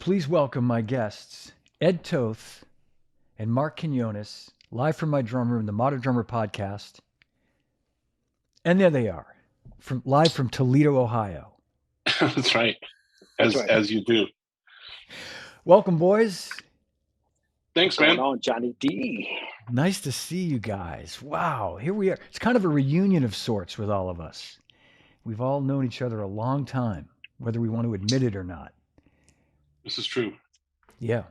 Please welcome my guests, Ed Toth and Marc Quinones, live from my drum room, the Modern Drummer Podcast. And there they are, live from Toledo, Ohio. That's right. That's right. As you do. Welcome, boys. Thanks, What's man. going on, Johnny D? Nice to see you guys. Wow, here we are. It's kind of a reunion of sorts with all of us. We've all known each other a long time, whether we want to admit it or not. This is true. Yeah.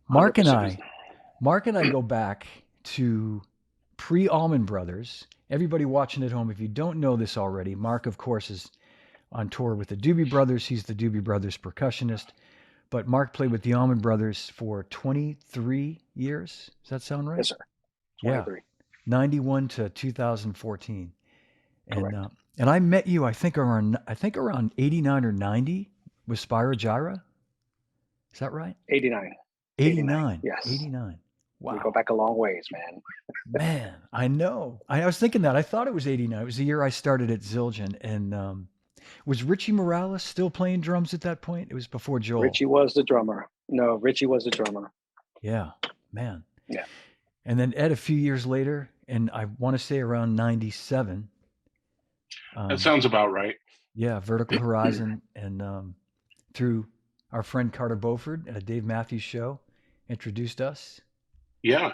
Marc and 100%. I go back to pre-Allman Brothers. Everybody watching at home, if you don't know this already, Marc, of course, is on tour with the Doobie Brothers. He's the Doobie Brothers percussionist. But Marc played with the Allman Brothers for 23 years. Does that sound right? Yes, sir. 23. Yeah. 91 to 2014. Correct. And I met you, I think around 89 or 90 with Spyro Gyra. Is that right? 89. 89. Yes. 89. Wow. We go back a long ways, man. Man, I know. I was thinking that. I thought it was 89. It was the year I started at Zildjian. And was Richie Morales still playing drums at that point? It was before Joel. Richie was the drummer. No, Richie was the drummer. Yeah, man. Yeah. And then Ed a few years later, and I want to say around 97. That sounds about right. Yeah, Vertical Horizon. And through our friend Carter Beauford at a Dave Matthews show, introduced us. Yeah.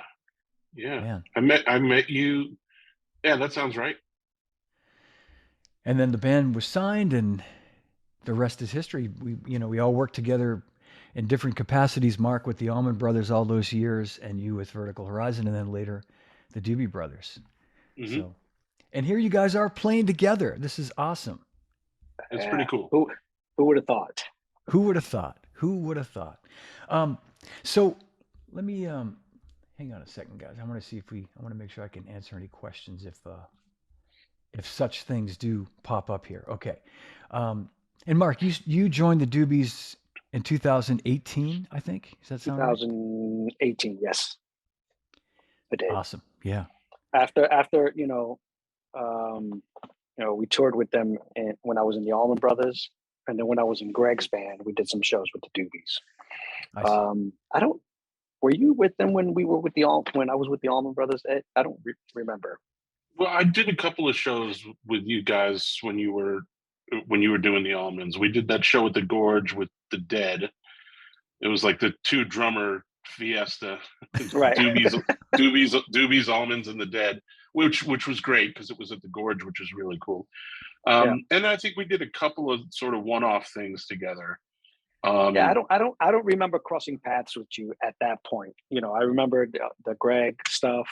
Man. I met you. Yeah, that sounds right. And then the band was signed, and the rest is history. We all worked together in different capacities. Marc with the Allman Brothers all those years, and you with Vertical Horizon, and then later the Doobie Brothers. Mm-hmm. So, and here you guys are playing together. This is awesome. It's pretty cool. Who would have thought? Who would have thought? Who would have thought? So let me hang on a second, guys. I want to make sure I can answer any questions if such things do pop up here. Okay. And Marc, you joined the Doobies in 2018, I think. Does that sound 2018, right? yes. I did. Awesome. Yeah. After we toured with them when I was in the Allman Brothers, and then when I was in Greg's band, we did some shows with the Doobies. I see. Were you with them when I was with the Allman Brothers, Ed? I don't remember. Well, I did a couple of shows with you guys when you were doing the Almonds. We did that show at the Gorge with the Dead. It was like the two drummer fiesta, right? Doobies, Almonds, and the Dead, which was great because it was at the Gorge, which was really cool. And I think we did a couple of sort of one-off things together. I don't remember crossing paths with you at that point. I remember the Greg stuff.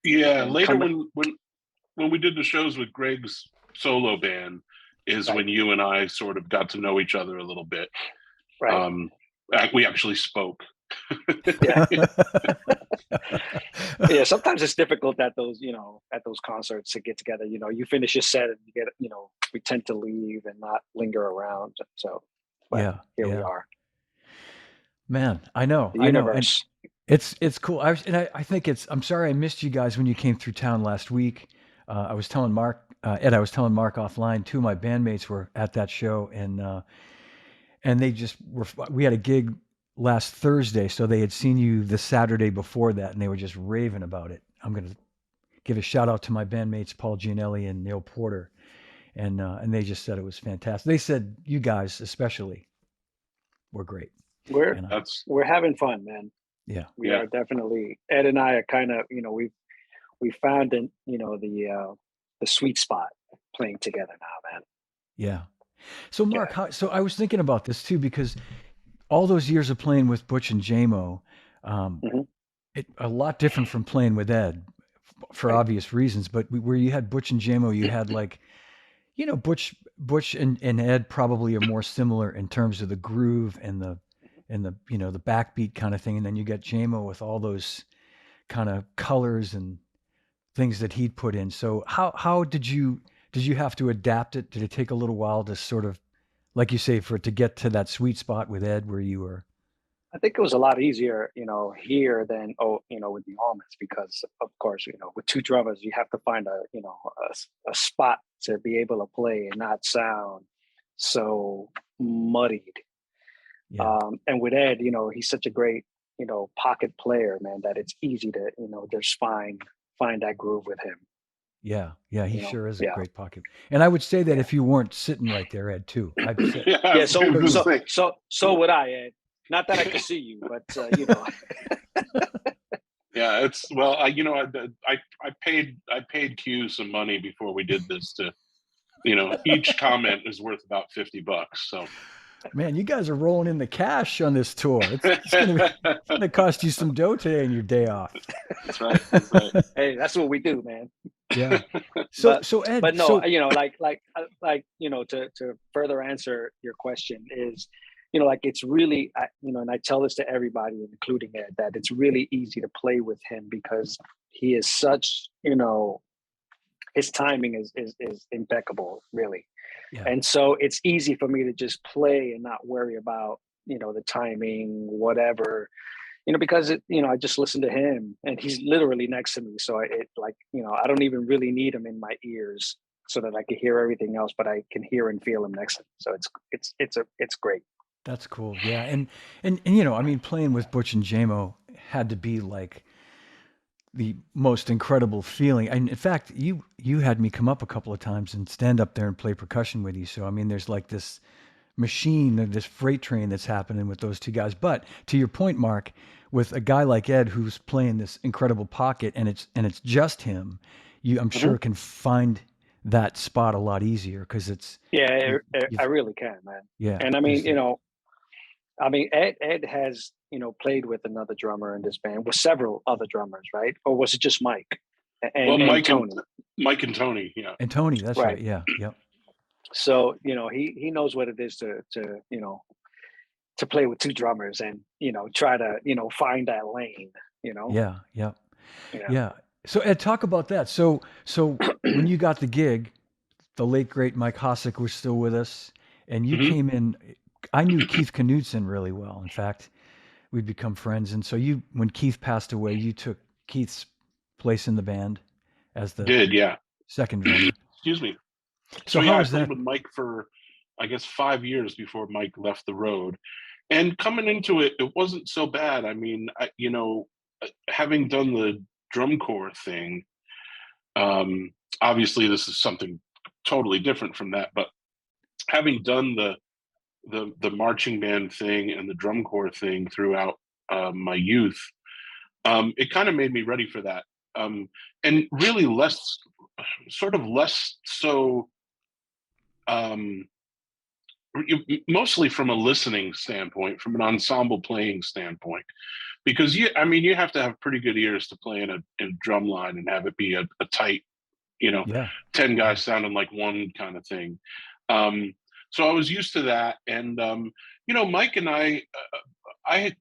Yeah, later when we did the shows with Greg's solo band is when you and I sort of got to know each other a little bit. Right. We actually spoke. Yeah. Yeah. Sometimes it's difficult at those concerts to get together. You finish your set and you get, we tend to leave and not linger around. So here we are. Man, I know. The universe. And it's cool. I think I'm sorry I missed you guys when you came through town last week. I was telling Marc, Ed, offline, two of my bandmates were at that show, and they just we had a gig last Thursday, so they had seen you the Saturday before that, and they were just raving about it. I'm going to give a shout out to my bandmates, Paul Gianelli and Neil Porter, and they just said it was fantastic. They said you guys especially were great. We're having fun, man. Yeah. We are definitely. Ed and I are kind of, we found the sweet spot playing together now, man. Yeah. So Marc, so I was thinking about this too, because all those years of playing with Butch and JMO, a lot different from playing with Ed for obvious reasons, but where you had Butch and JMO, you had like, Butch and Ed probably are more similar in terms of the groove and the the backbeat kind of thing, and then you got JMO with all those kind of colors and things that he'd put in. So how did you have to adapt it? Did it take a little while to sort of, like you say, for it to get to that sweet spot with Ed where you were? I think it was a lot easier, here than with the Almonds, because of course, with two drummers, you have to find a spot to be able to play and not sound so muddied. Yeah. And with Ed, you know, he's such a great, you know, pocket player, man, that it's easy to, you know, just find that groove with him. Yeah. Yeah. He You know, sure is a yeah, great pocket. And I would say that yeah, if you weren't sitting right there, Ed, too, I'd say, Yeah, I yeah. was gonna so say. So would I, Ed. Not that I could see you, but you know. Yeah, it's well, you know, I paid Q some money before we did this to, you know, each comment is worth about $50. So man, you guys are rolling in the cash on this tour. It's gonna cost you some dough today on your day off. that's right. That's right. Hey, that's what we do, man. Yeah. So but so Ed, but no, so you know, like you know, to further answer your question is, you know, like it's really, you know, and I tell this to everybody, including Ed, that it's really easy to play with him because he is such, you know, his timing is impeccable, really. yeah. And so it's easy for me to just play and not worry about, you know, the timing, whatever, you know, because it, you know, I just listen to him and he's literally next to me. So it like, you know, I don't even really need him in my ears so that I can hear everything else, but I can hear and feel him next to me. So it's great. That's cool. Yeah. And you know, I mean, playing with Butch and JMO had to be like the most incredible feeling. And in fact, you had me come up a couple of times and stand up there and play percussion with you. So I mean, there's like this machine, this freight train that's happening with those two guys. But to your point, Mark, with a guy like Ed who's playing this incredible pocket and it's just him, I'm Mhm. sure can find that spot a lot easier because it's Yeah, you, I you've really can, man. yeah, And I mean, there's you know, I mean, Ed has, you know, played with another drummer in this band, with several other drummers, right? Or was it just Mike Well, and Tony? Mike and Tony, yeah. and Tony, that's Right. right. Yeah, yep. So, you know, he knows what it is to, you know, to play with two drummers and, you know, try to, you know, find that lane, you know? Yeah, yep. Yeah. Yeah. So Ed, talk about that. So when you got the gig, the late great Mike Hossack was still with us, and you Hmm. came in. I knew Keith Knudsen really well. In fact, we'd become friends, and so when Keith passed away, you took Keith's place in the band as the Did, yeah. second drummer. Excuse me. So So how yeah, I was played that? with Mike for I guess 5 years before Mike left the road. And coming into it, it wasn't so bad. I mean, you know, having done the drum corps thing, um, obviously this is something totally different from that. But having done the marching band thing and the drum corps thing throughout my youth, it kind of made me ready for that. And really sort of less so. Um, Mostly from a listening standpoint, from an ensemble playing standpoint, because I mean, you have to have pretty good ears to play in a drum line and have it be a tight, you know, Yeah, 10 yeah. guys sounding like one kind of thing. Um, so I was used to that. And, you know, Mike and I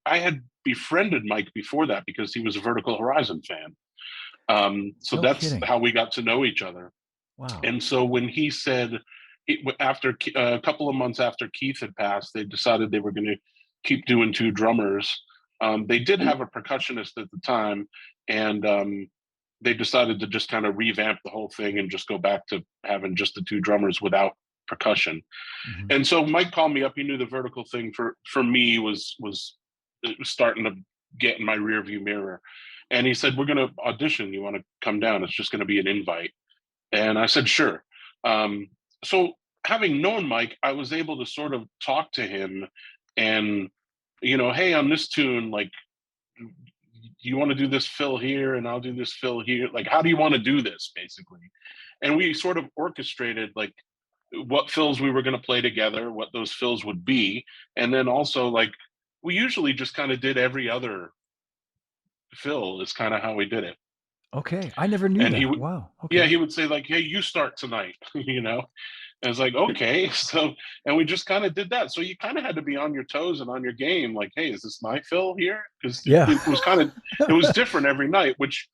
had befriended Mike before that because he was a Vertical Horizon fan. So No that's kidding. how we got to know each other. Wow. And so when he said, after a couple of months after Keith had passed, they decided they were going to keep doing two drummers. They did have a percussionist at the time, and they decided to just kind of revamp the whole thing and just go back to having just the two drummers without percussion. Hmm. And so Mike called me up. He knew the vertical thing for me it was starting to get in my rearview mirror, and he said, "We're going to audition. You want to come down? It's just going to be an invite." And I said, sure. Um, so having known Mike, I was able to sort of talk to him and, you know, hey, on this tune, like, you want to do this fill here and I'll do this fill here. Like, how do you want to do this, basically? And we sort of orchestrated like what fills we were going to play together, what those fills would be. And then also like we usually just kind of did every other fill is kind of how we did it. Okay, I never knew And he that. would, Wow. yeah, Okay. he would say like, "Hey, you start tonight," you know. And it's like, okay, so and we just kind of did that. So you kind of had to be on your toes and on your game, like, hey, is this my fill here? Because Yeah. it was kind of it was different every night, which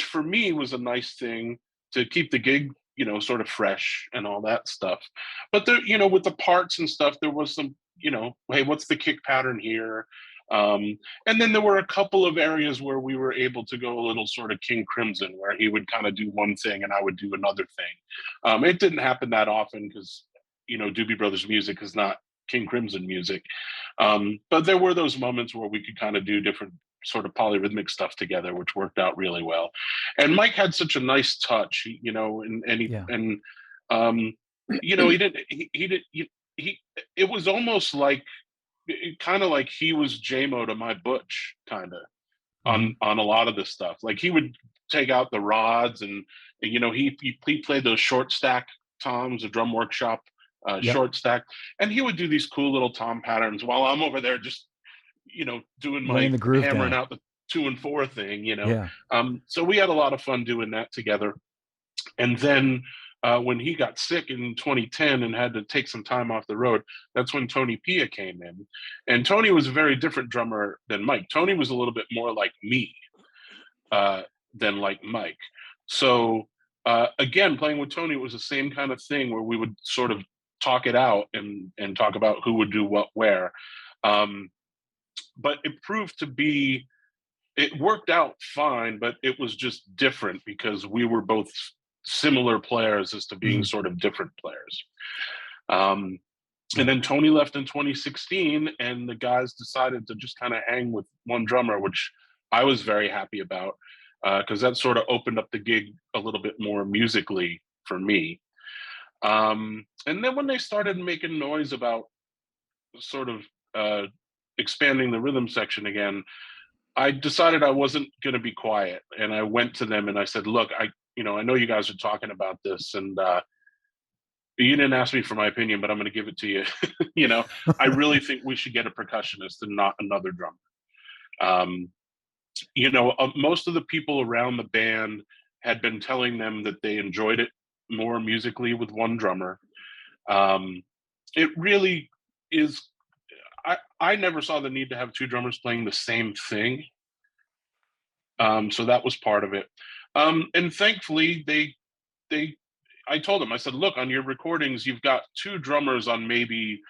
for me was a nice thing to keep the gig, you know, sort of fresh and all that stuff. But there, you know, with the parts and stuff, there was some, you know, hey, what's the kick pattern here? And then there were a couple of areas where we were able to go a little sort of King Crimson, where he would kind of do one thing and I would do another thing. It didn't happen that often because, you know, Doobie Brothers music is not King Crimson music. But there were those moments where we could kind of do different sort of polyrhythmic stuff together, which worked out really well. And Mike had such a nice touch, you know, Yeah. um, you know, he it was almost like, kind of like he was JMO to my Butch, kind of on a lot of this stuff. Like he would take out the rods, and you know, he played those short stack toms, a drum workshop Yep. short stack, and he would do these cool little tom patterns while I'm over there just, you know, doing Laying my the groove hammering down. out the 2 and 4 thing, you know. Yeah. So we had a lot of fun doing that together. And then when he got sick in 2010 and had to take some time off the road, that's when Tony Pia came in. And Tony was a very different drummer than Mike. Tony was a little bit more like me than like Mike. So again, playing with Tony was the same kind of thing where we would sort of talk it out and talk about who would do what where. But it proved to be, it worked out fine, but it was just different because we were both similar players as to being sort of different players. And then Tony left in 2016, and the guys decided to just kind of hang with one drummer, which I was very happy about, because that sort of opened up the gig a little bit more musically for me. And then when they started making noise about sort of expanding the rhythm section again, I decided I wasn't going to be quiet, and I went to them and I said, "Look, I know you guys are talking about this, and you didn't ask me for my opinion, but I'm going to give it to you. You know, I really think we should get a percussionist and not another drummer." You know, most of the people around the band had been telling them that they enjoyed it more musically with one drummer. It really is. I never saw the need to have two drummers playing the same thing. So that was part of it. And thankfully, I told them, I said, "Look, on your recordings, you've got two drummers on maybe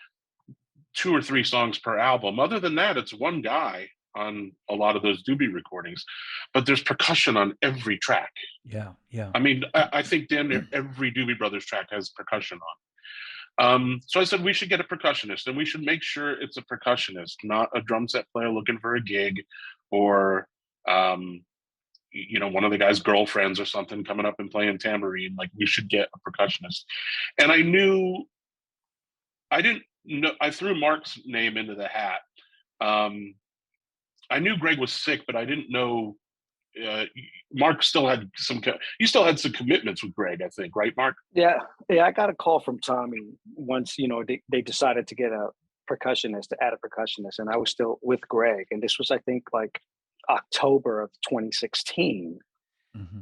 2 or 3 songs per album. Other than that, it's one guy on a lot of those Doobie recordings, but there's percussion on every track." Yeah. Yeah. I mean, I think damn near every Doobie Brothers track has percussion on. So I said we should get a percussionist, and we should make sure it's a percussionist, not a drum set player looking for a gig, or you know, one of the guy's girlfriends or something coming up and playing tambourine. Like, we should get a percussionist. And I didn't know, I threw Marc's name into the hat. I knew Greg was sick, but I didn't know Marc still had you still had some commitments with Greg, I think, right, Marc? Yeah, I got a call from Tommy once. You know, they decided to get a percussionist, to add a percussionist, and I was still with Greg, and this was, I think, like October of 2016.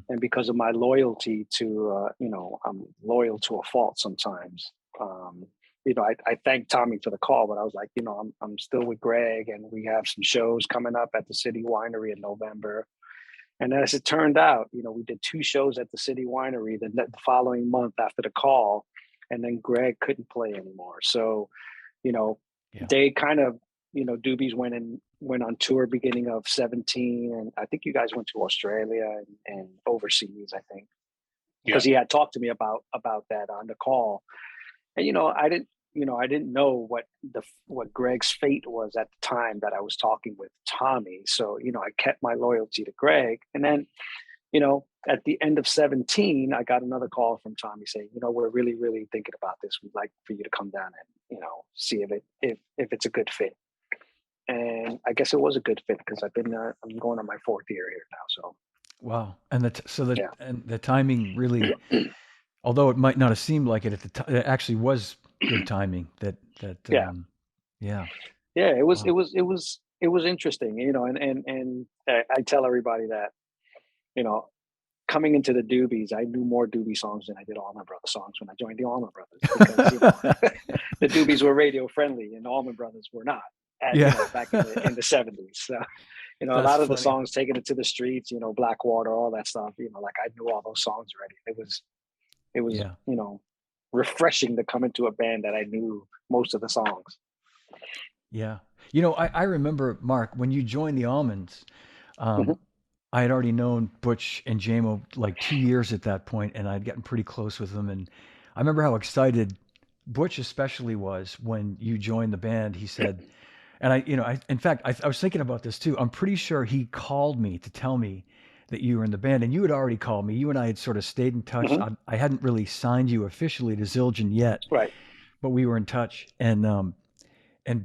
And because of my loyalty to, you know, I'm loyal to a fault sometimes. You know, I thanked Tommy for the call, but I was like, you know, I'm still with Greg, and we have some shows coming up at the City Winery in November. And as it turned out, you know, we did 2 shows at the City Winery the following month after the call, and then Greg couldn't play anymore. So, you know, they kind of, you know, Doobies went on tour beginning of 17, and I think you guys went to Australia and overseas, I think, because he had talked to me about that on the call. And I didn't know what Greg's fate was at the time that I was talking with Tommy. So, I kept my loyalty to Greg. And then, at the end of 17, I got another call from Tommy saying, we're really, really thinking about this. We'd like for you to come down and, see if it's a good fit. And I guess it was a good fit because I'm going on my 4th year here now. So. Wow. And the timing really, although it might not have seemed like it at the time, it actually was good timing. Yeah. It was interesting, and I tell everybody that, coming into the Doobies, I knew more Doobie songs than I did Allman Brothers songs when I joined the Allman Brothers, because the Doobies were radio friendly and the Allman Brothers were not. Back in the 70s. So, a lot of the songs, Taking It to the Streets, Blackwater, all that stuff, like I knew all those songs already. It was refreshing to come into a band that I knew most of the songs. Yeah. I remember, Marc, when you joined the Almonds, I had already known Butch and JMO like 2 years at that point, and I'd gotten pretty close with them. And I remember how excited Butch especially was when you joined the band. He said, And in fact, I was thinking about this too. I'm pretty sure he called me to tell me that you were in the band, and you had already called me. You and I had sort of stayed in touch. Hmm. I hadn't really signed you officially to Zildjian yet, Right. but we were in touch. And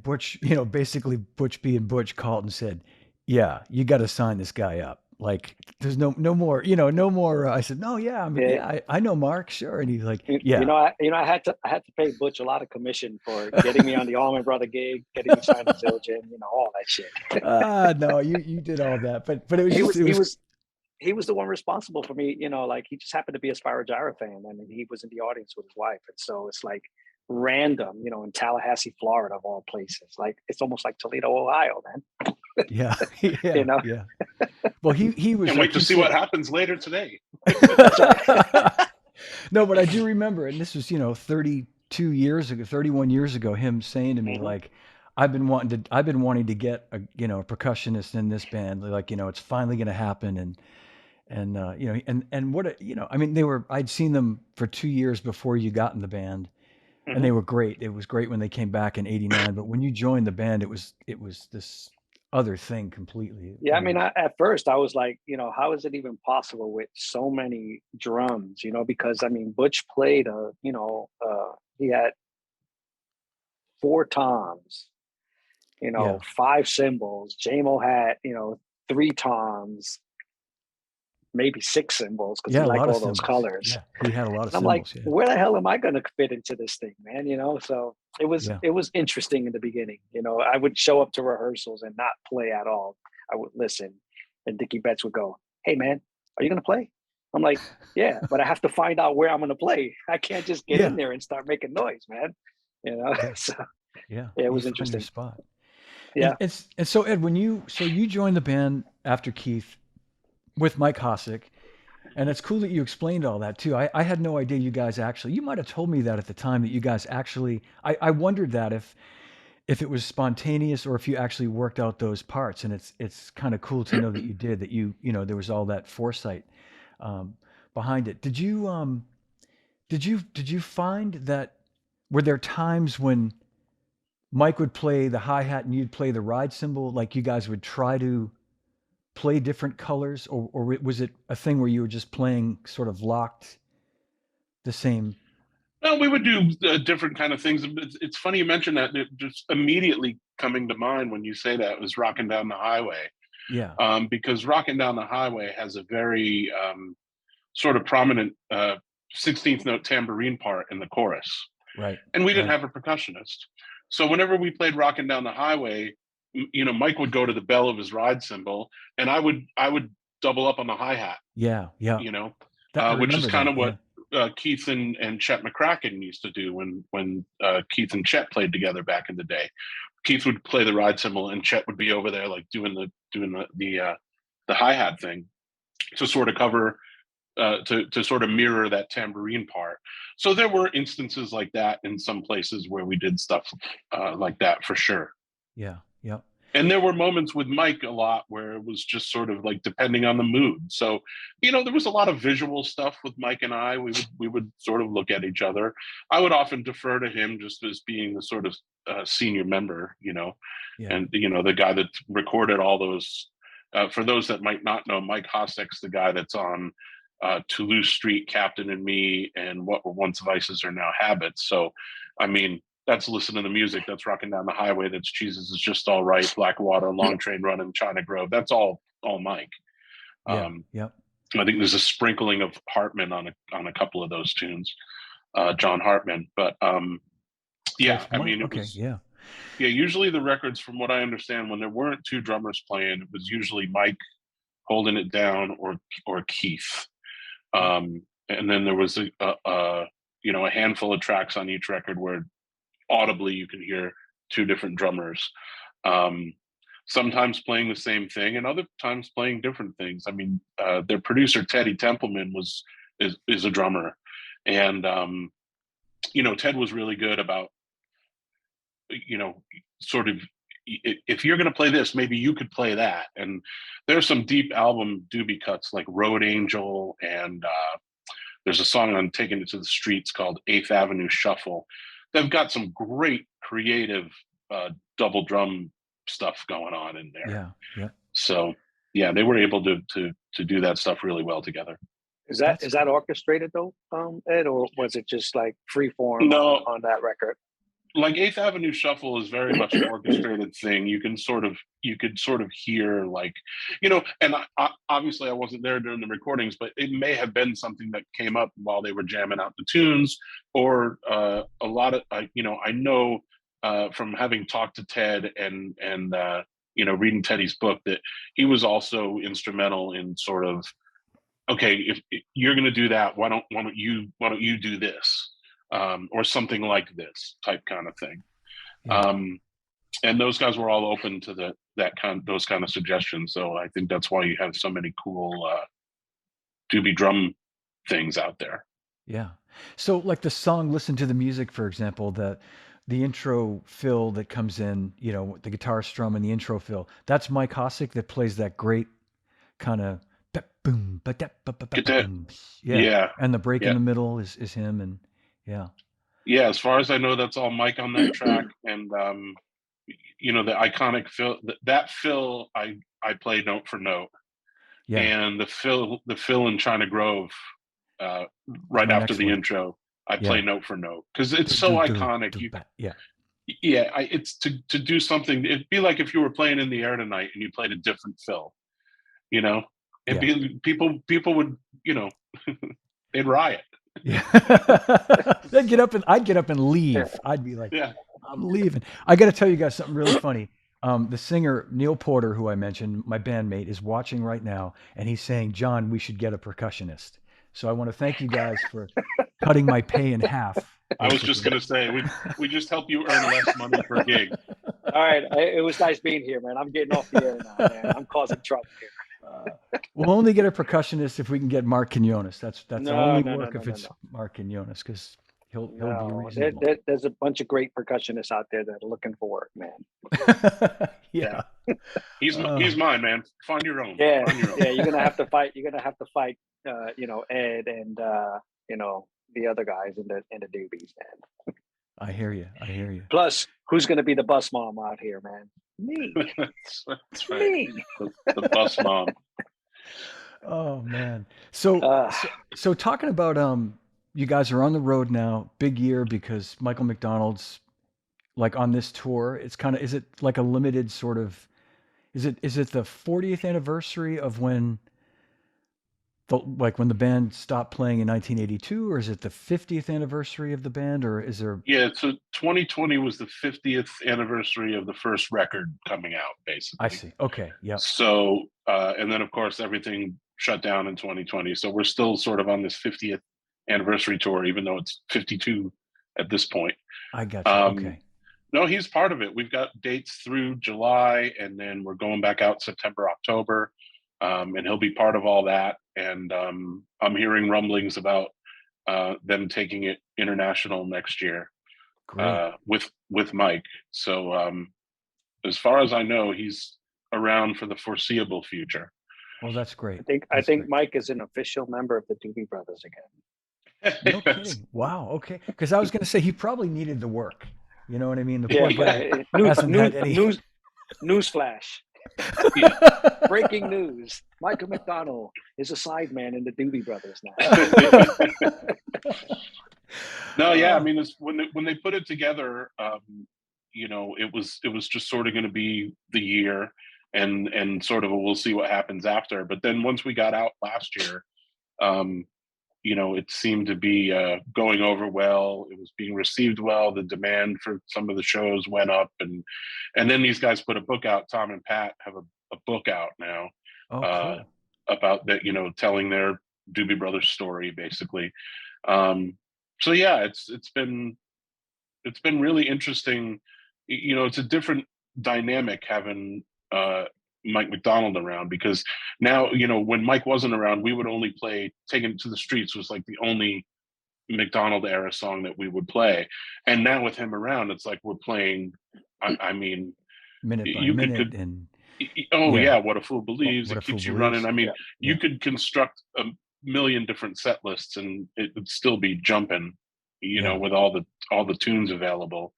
Butch, basically Butch B and Butch called and said, "Yeah, you got to sign this guy up. Like, there's no more, no more." I said, "No, yeah, Yeah. I know Mark, sure." And he's like, You "Yeah." know, I had to pay Butch a lot of commission for getting me on the Allman Brother gig, getting me signed to Zildjian, all that shit. No, you did all that, but it was He just was it he was was he was the one responsible for me. Like he just happened to be a Spyro Gyra fan, and he was in the audience with his wife, and so it's like random, in Tallahassee, Florida, of all places. Like it's almost like Toledo, Ohio, man. yeah, You yeah, know, yeah. Well, he was Can't wait like to you see what said. happens later today. that's right. No, but I do remember, and this was 32 years ago, 31 years ago, him saying to me Hmm. like, I've been wanting to get a percussionist in this band, like it's finally going to happen, and what I mean, I'd seen them for 2 years before you got in the band, and Hmm. they were great. It was great when they came back in '89, but when you joined the band, it was this other thing completely. Yeah, I mean, at first I was like, how is it even possible with so many drums? Because I mean, Butch played he had four toms, Yeah, five cymbals. JMO had, three toms, maybe six cymbals because he yeah, a liked lot of all those symbols. colors. Yeah, he had a lot of And I'm like, symbols. Yeah, where the hell am I going to fit into this thing, man? So it was yeah, it was interesting in the beginning. I would show up to rehearsals and not play at all. I would listen, and Dickie Betts would go, "Hey, man, are you going to play?" I'm like, "Yeah, but I have to find out where I'm going to play. I can't just get in yeah, there and start making noise, man." yeah, So yeah. yeah, it You was find your interesting. spot. And Yeah. and so Ed, you joined the band after Keith with Mike Hossack, and it's cool that you explained all that too. I had no idea you guys actually. You might have told me that at the time that you guys actually. I wondered that if it was spontaneous or if you actually worked out those parts, and it's kind of cool to know that you did that. There was all that foresight um, behind it. Did you find that were there times when Mike would play the hi hat and you'd play the ride cymbal, like you guys would try to play different colors, or was it a thing where you were just playing sort of locked the same? Well, we would do different kind of things. It's funny you mentioned that. It just immediately coming to mind when you say that was "Rocking Down the Highway," Yeah, because "Rocking Down the Highway" has a very sort of prominent 16th note tambourine part in the chorus, right, and we didn't right. have a percussionist. So whenever we played "Rocking Down the Highway," Mike would go to the bell of his ride cymbal, and I would double up on the hi hat. Yeah, yeah. You know, That I which is remember kind that. of Yeah, what Keith and Chet McCracken used to do when Keith and Chet played together back in the day. Keith would play the ride cymbal, and Chet would be over there like doing the hi hat thing to sort of cover to sort of mirror that tambourine part. So there were instances like that in some places where we did stuff like that for sure. yeah, yeah, And there were moments with Mike a lot where it was just sort of like depending on the mood. So, there was a lot of visual stuff with Mike and I. We would sort of look at each other. I would often defer to him just as being the sort of senior member, yeah, and the guy that recorded all those. For those that might not know, Mike Hossack's the guy that's on Toulouse Street, Captain and Me, and What Were Once Vices Are Now Habits. So, I mean, that's listening to music. That's Rocking Down the Highway. That's Jesus Is Just All Right. Blackwater, Long Train Running, China Grove. That's all Mike. yeah, Um, yeah. I think there's a sprinkling of Hartman on a couple of those tunes, John Hartman. But Oh, yeah, it's I Mike. mean, it Okay, was yeah, yeah. Usually the records, from what I understand, when there weren't two drummers playing, it was usually Mike holding it down or Keith. And then there was a handful of tracks on each record where audibly you can hear two different drummers, um, sometimes playing the same thing and other times playing different things. I mean, their producer Teddy Templeman is a drummer, and Ted was really good about sort of, if you're going to play this, maybe you could play that. And there's some deep album doobie cuts like Road Angel, and there's a song on Taking It to the Streets called Eighth Avenue Shuffle. They've got some great creative double drum stuff going on in there. Yeah. Yeah. So yeah, they were able to do that stuff really well together. Is That's that orchestrated though, Ed, or was it just like free form No, on that record? like Eighth Avenue Shuffle is very much an orchestrated thing. You could sort of hear, like, and obviously I wasn't there during the recordings, but it may have been something that came up while they were jamming out the tunes, or a lot of I know from having talked to Ted and reading Teddy's book, that he was also instrumental in sort of, okay, if you're going to do that, why don't you do this, or something like this type kind of thing. yeah. And those guys were all open to those kind of suggestions. So I think that's why you have so many cool doobie drum things out there. Yeah. So like the song "Listen to the Music," for example, the intro fill that comes in, the guitar strum and the intro fill, that's Mike Hosick that plays that great kind of boom, Get that? boom. Yeah. Yeah, And the break in yeah, the middle is him, and yeah. yeah. As far as I know, that's all Mike on that track. And the iconic fill, that fill, I play note for note. Yeah. And the fill in China Grove, Is right my after next the one. intro, I play Yeah. note for note because it's Do, so do, do, iconic. do, yeah. Yeah, it's to do something. It'd be like if you were playing In the Air Tonight and you played a different fill. You know, it'd Yeah. be people would they'd riot. Yeah. I'd get up and leave. I'd be like, Yeah. I'm leaving. I got to tell you guys something really funny. The singer Neil Porter, who I mentioned, my bandmate, is watching right now, and he's saying, "John, we should get a percussionist." So I want to thank you guys for cutting my pay in half, I was just basically. gonna say we just help you earn less money per gig. All right, it was nice being here, man. I'm getting off the air now, man. I'm causing trouble here. We'll only get a percussionist if we can get Marc Quinones. That's No, only no, no, work no, if no, it's no. Marc Quinones, because he'll be No, reasonable. there's a bunch of great percussionists out there that are looking for work, man. Yeah. He's mine, man. Find your own. Yeah, Find your own. yeah. You're gonna have to fight. You're gonna have to fight. Ed and the other guys in the doobies, man. I hear you. I hear you. Plus, who's gonna be the bus mom out here, man? Me. That's right. Me. The bus mom. Oh man. So talking about you guys are on the road now, big year because Michael McDonald's like on this tour. It's kind of, is it like a limited sort of, is it the 40th anniversary of when when the band stopped playing in 1982, or is it the 50th anniversary of the band, or is there? Yeah, so 2020 was the 50th anniversary of the first record coming out, basically. I see. Okay. Yeah. So, and then of course everything shut down in 2020. So we're still sort of on this 50th anniversary tour, even though it's 52 at this point. I got you. Okay. No, he's part of it. We've got dates through July, and then we're going back out September, October, and he'll be part of all that. And I'm hearing rumblings about them taking it international next year, Great. with Mike. So as far as I know, he's around for the foreseeable future. Well, that's great. I think Mike is an official member of the Doobie Brothers again. No kidding. Wow. Okay. Because I was going to say he probably needed the work. You know what I mean? The Yeah, poor guy yeah. hasn't had any. Newsflash. Breaking news. Michael McDonald is a sideman in the Doobie Brothers now. No, yeah, I mean, it's, when they put it together, it was just sort of going to be the year, and sort of we'll see what happens after. But then once we got out last year, it seemed to be going over well. It was being received well. The demand for some of the shows went up, and then these guys put a book out. Tom and Pat have a book out now, Oh, cool. about that, telling their Doobie Brothers story, basically. So yeah, it's been really interesting. It's a different dynamic having Mike McDonald around, because now, when Mike wasn't around, we would only play "Taking It to the Streets" was like the only McDonald era song that we would play. And now with him around, it's like we're playing, I mean, Minute by you minute, could and yeah, What a Fool Believes, What it a Fool keeps you running. Believes. I mean, Yeah. you could construct a million different set lists and it would still be jumping, Yeah. with all the tunes available.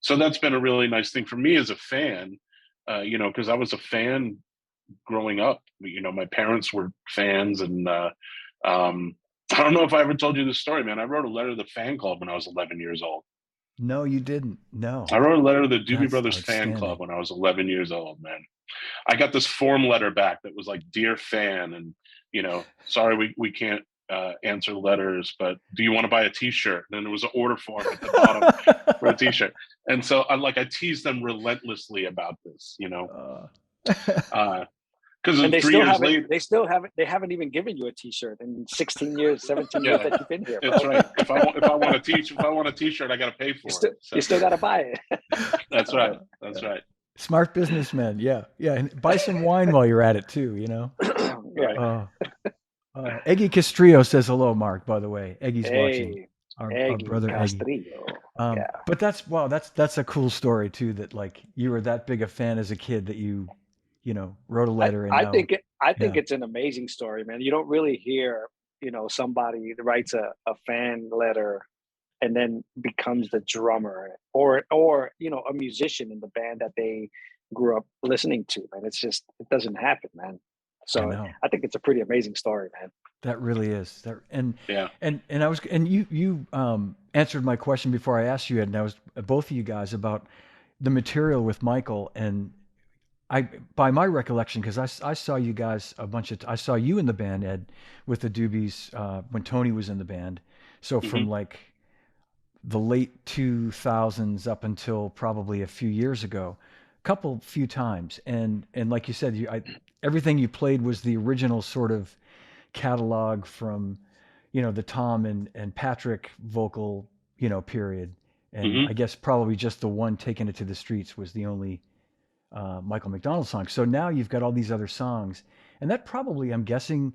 So that's been a really nice thing for me as a fan, because I was a fan growing up. My parents were fans, and I don't know if I ever told you this story, man. I wrote a letter to the fan club when I was 11 years old. No, you didn't. No. I wrote a letter to the Doobie That's Brothers fan outstanding. club when I was 11 years old, man. I got this form letter back that was like, "Dear fan," and sorry we can't answer letters, but do you want to buy a T-shirt? And then there was an order form at the bottom for a T-shirt. And so I teased them relentlessly about this, because And they 3 still years haven't. later. They haven't even given you a T-shirt in 16 years, 17 years Yeah, that you've been here. Bro. that's right. If I want a T-shirt, I got to pay for it. So You still got to buy it. that's right. That's right. Smart businessman. Yeah. Yeah. And buy some wine while you're at it too, Right. Eggy Castrillo says hello, Marc, by the way. Eggy's watching. Our Eggy brother Eggy. Castrillo. But that's a cool story too, that like you were that big a fan as a kid that you wrote a letter. And I think it's an amazing story, man. You don't really hear, somebody writes a fan letter and then becomes the drummer or a musician in the band that they grew up listening to, man. It doesn't happen, man. So I think it's a pretty amazing story, man. That really is. And you answered my question before I asked you, Ed, and I was both of you guys about the material with Michael. And by my recollection, because I saw you guys I saw you in the band, Ed, with the Doobies when Tony was in the band. So from like the late 2000s up until probably a few years ago, few times. And like you said, everything you played was the original sort of catalog from, the Tom and Patrick vocal, period. And I guess probably just the one, Taking It to the Streets, was the only Michael McDonald song. So now you've got all these other songs, and that probably, I'm guessing,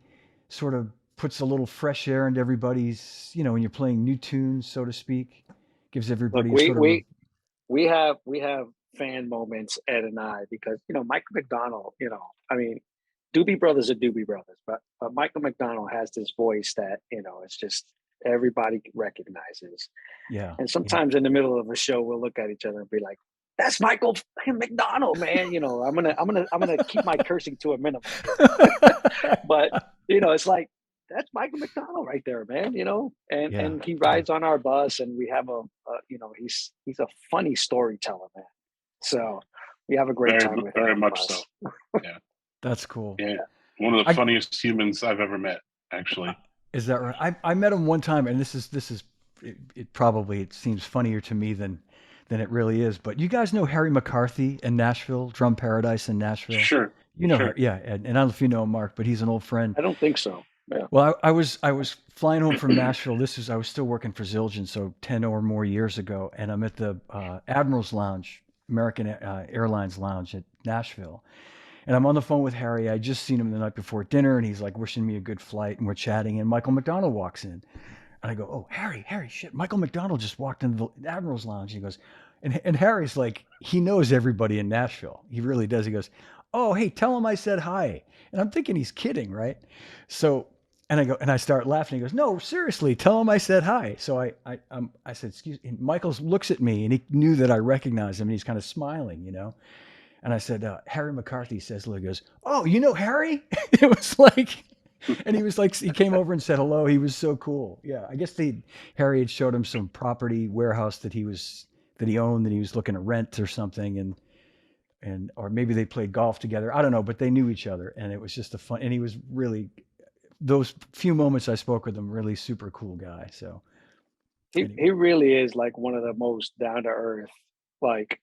sort of puts a little fresh air into everybody's, when you're playing new tunes, so to speak, gives everybody we have fan moments, Ed and I, because Michael McDonald, I mean, Doobie Brothers are Doobie Brothers, but Michael McDonald has this voice that it's just everybody recognizes. Yeah. And sometimes in the middle of a show, we'll look at each other and be like, "That's Michael McDonald, man." I'm gonna keep my cursing to a minimum. But it's like, that's Michael McDonald right there, man. And he rides on our bus, and we have he's a funny storyteller, man. So we have a great time with him. Very much so. Yeah. That's cool. Yeah. One of the funniest humans I've ever met, actually. Is that right? I met him one time, and this is it seems funnier to me than it really is. But you guys know Harry McCarthy in Nashville, Drum Paradise in Nashville? Sure. Her, yeah. And I don't know if you know Marc, but he's an old friend. I don't think so. Yeah. Well, I was flying home from Nashville. I was still working for Zildjian, so 10 or more years ago, and I'm at the Admiral's Lounge, American Airlines Lounge at Nashville. And I'm on the phone with Harry. I just seen him the night before dinner, and he's like wishing me a good flight, and we're chatting, and Michael McDonald walks in. And I go, "Oh, Harry, shit, Michael McDonald just walked into the Admiral's Lounge." And he goes, and Harry's like, he knows everybody in Nashville. He really does. He goes, "Oh, hey, tell him I said hi." And I'm thinking he's kidding, right? So, and I go, and I start laughing. He goes, "No, seriously, tell him I said hi." So I said, "Excuse me." And Michael looks at me, and he knew that I recognized him, and he's kind of smiling, And I said, Harry McCarthy says, he goes, "Oh, you know Harry?" It was like, and he was like, he came over and said hello. He was so cool. Yeah. I guess Harry had showed him some property warehouse that he owned, that he was looking to rent or something. Or maybe they played golf together. I don't know, but they knew each other, and it was just and he was really, those few moments I spoke with him, really super cool guy. So he really is like one of the most down to earth, like,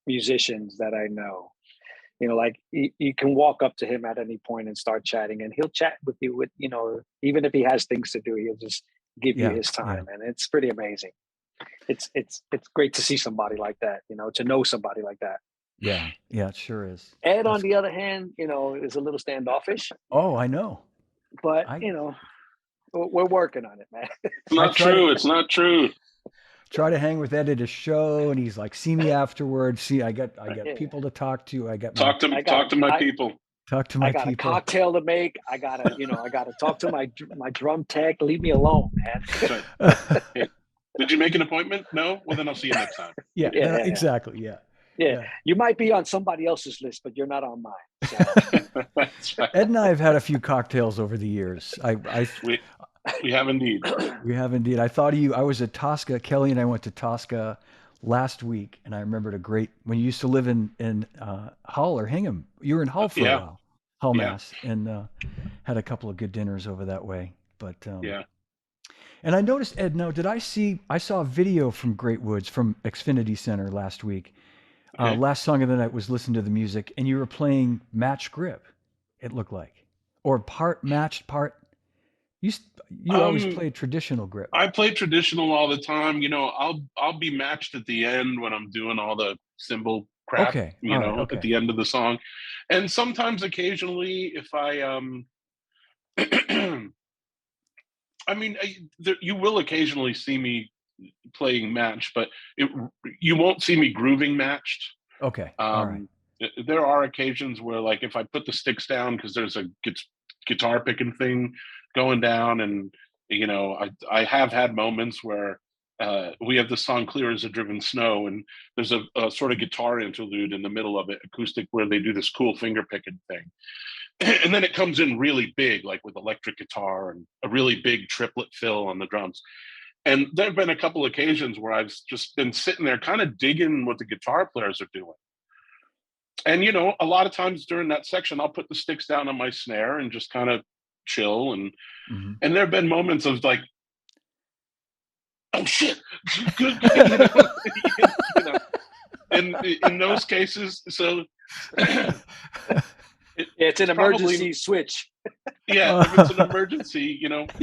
musicians that I know. Like you can walk up to him at any point and start chatting, and he'll chat with you with, even if he has things to do, he'll just give you his time. And it's pretty amazing. It's great to see somebody like that, to know somebody like that. Yeah. Yeah, it sure is. Ed, on the other hand, is a little standoffish. Oh, I know. But, we're working on it, man. It's not true. Try to hang with Ed at a show, and he's like, "See me afterwards. See, I got people to talk to. I got talk to my people. Talk to my people. I got a cocktail to make. I gotta talk to my drum tech. Leave me alone, man." Did you make an appointment? No? Well, then I'll see you next time. Yeah, Yeah, exactly. Yeah. yeah. You might be on somebody else's list, but you're not on mine. So. That's right. Ed and I have had a few cocktails over the years. We have indeed. We have indeed. I thought of you. I was at Tosca. Kelly and I went to Tosca last week, and I remembered when you used to live in Hull or Hingham. You were in Hull for a while, Hull, Mass, and had a couple of good dinners over that way. But yeah. And I noticed, Ed. Now, I saw a video from Great Woods from Xfinity Center last week. Okay. Last song of the night was "Listen to the Music," and you were playing match grip. It looked like, or part matched part. You always played traditional grip. I play traditional all the time. I'll be matched at the end when I'm doing all the cymbal crap. Okay. At the end of the song, and sometimes, occasionally, if I I mean, you will occasionally see me playing match, but you won't see me grooving matched. Okay. All right. There are occasions where, like, if I put the sticks down because there's a guitar picking thing going down, and I have had moments where we have the song "Clear as a Driven Snow," and there's a sort of guitar interlude in the middle of it, acoustic, where they do this cool finger picking thing. And then it comes in really big, like with electric guitar and a really big triplet fill on the drums. And there have been a couple occasions where I've just been sitting there kind of digging what the guitar players are doing. And, a lot of times during that section, I'll put the sticks down on my snare and just kind of chill. And there have been moments of like, oh shit, good. And in those cases, so it's an emergency switch. Yeah, if it's an emergency,